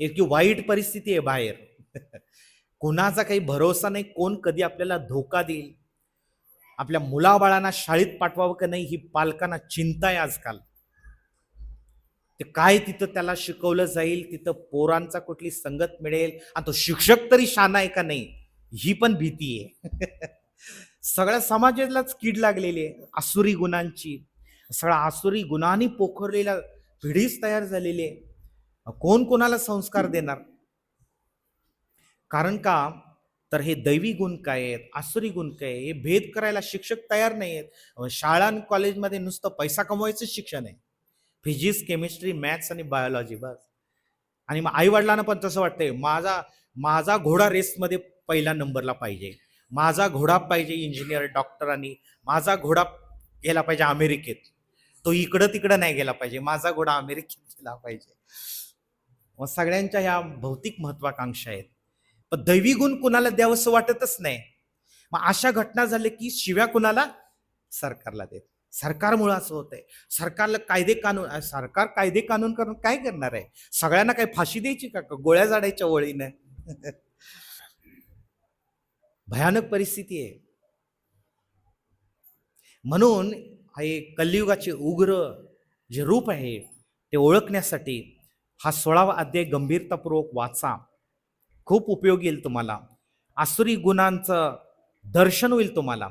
इतकी वाईट परिस्थिती आहे बाहेर. कोणाचा काही भरोसा नाही, कोण कधी आपल्याला धोका देईल. आपल्या मुलाबाळांना शाळेत पाठवावं का नाही ही पालकांना चिंता आहे आजकाल. ते काय तिथं त्याला शिकवलं जाईल, तिथं पोरांचा कुठली संगत मिळेल, आणि तो शिक्षक तरी शाना आहे का नाही ही पण भीती आहे. सगळ्या समाजालाच कीड लागलेली आहे आसुरी गुणांची. सगळ्या आसुरी गुणांनी पोखरलेल्या पिढीच तयार झालेली आहे. कोण कोणाला संस्कार देणार? कारण का तर हे दैवी गुण काय आहेत, आसुरी गुण काय, हे भेद करायला शिक्षक तयार नाही आहेत. शाळा आणि कॉलेजमध्ये नुसतं पैसा कमवायचं शिक्षण आहे. फिजिक्स, केमिस्ट्री, मॅथ्स आणि बायोलॉजी बस. आणि मग आई वडिलांना पण तसं वाटतंय, माझा घोडा रेसमध्ये पहिला नंबरला पाहिजे, माझा घोडा पाहिजे इंजिनियर डॉक्टर, आणि माझा घोडा गेला पाहिजे अमेरिकेत, तो इकडं तिकडं नाही गेला पाहिजे, माझा घोडा अमेरिकेत गेला पाहिजे. मग सगळ्यांच्या ह्या भौतिक महत्वाकांक्षा आहेत, पण दैवी गुण कुणाला द्यावंसं वाटतच नाही. मग अशा घटना झाल्या की शिव्या कुणाला? सरकारला देत. सरकारमुळे असं होतंय. सरकार कायदे कानून करून काय करणार आहे? सगळ्यांना काय फाशी द्यायची का? गोळ्या झाडायच्या ओळीनं? भयानक परिस्थिती आहे. म्हणून हे कलियुगाचे उग्र जे रूप आहे ते ओळखण्यासाठी हा 16वा अध्याय गंभीरतापूर्वक वाचा. खूप उपयोगी येईल तुम्हाला. आसुरी गुणांचं दर्शन होईल तुम्हाला.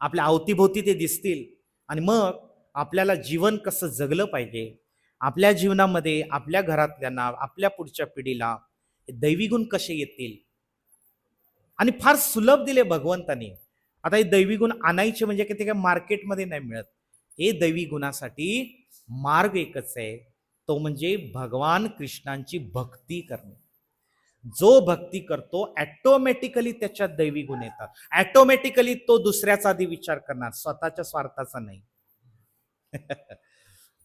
आपल्या अवतीभोवती ते दिसतील आणि मग आपल्याला जीवन कसं जगलं पाहिजे, आपल्या जीवनामध्ये आपल्या घरातल्यांना, आपल्या पुढच्या पिढीला दैवी गुण कसे येतील. आणि फार सुलभ दिले भगवंतानी. आता हे दैवी गुण आणायचे म्हणजे ते काय मार्केटमध्ये नाही मिळत. हे दैवी गुणासाठी मार्ग एकच आहे, तो म्हणजे भगवान कृष्णांची भक्ती करणे. जो भक्ती करतो ऑटोमॅटिकली त्याच्यात दैवी गुण येतात. ऑटोमॅटिकली तो दुसऱ्याचा आधी विचार करणार, स्वतःच्या स्वार्थाचा नाही.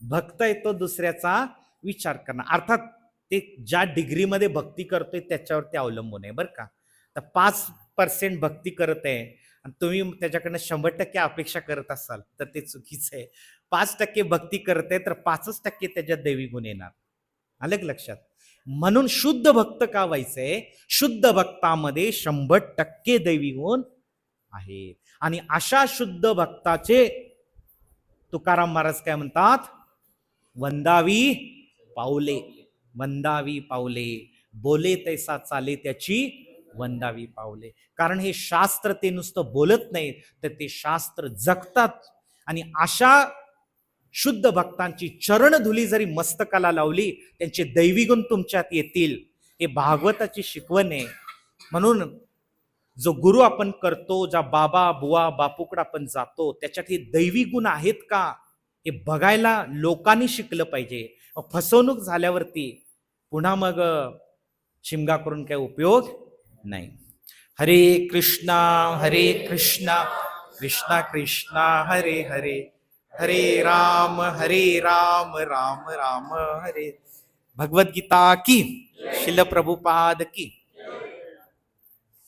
भक्त आहे तो दुसऱ्याचा विचार करणार. अर्थात ते ज्या डिग्रीमध्ये भक्ती करतोय त्याच्यावरती अवलंबून आहे बरं का. तर 5% भक्ती करत आहे आणि तुम्ही त्याच्याकडनं 100% अपेक्षा करत असाल तर ते चुकीचं आहे. 5% भक्ती करत आहे तर 5% त्याच्यात दैवी गुण येणार. आलं का लक्षात? म्हणून शुद्ध भक्त का व्हायचंय? शुद्ध भक्तामध्ये 100% दैवी गुण आहेत. आणि अशा शुद्ध भक्ताचे तुकाराम महाराज काय म्हणतात? वंदावी पाऊले, वंदावी पाऊले, बोले तैसा चाले त्याची वंदावी पाऊले. कारण हे शास्त्र ते नुसतं बोलत नाही, तर ते शास्त्र जगतात. आणि अशा शुद्ध भक्तांची चरणधुली जरी मस्तकाला लावली, त्यांचे दैवी गुण तुमच्यात येतील. हे भागवताची शिकवण आहे. म्हणून जो गुरु आपण करतो, ज्या बाबा बुवा बापूकडे आपण जातो, त्याच्यात हे दैवी गुण आहेत का हे बघायला लोकांनी शिकलं पाहिजे. फसवणूक झाल्यावरती पुन्हा मग शिमगा करून काही उपयोग नाही. हरे कृष्णा कृष्णा कृष्णा हरे हरे, हरे राम राम राम हरे. भगवद्गीता की, शिल प्रभुपाद की.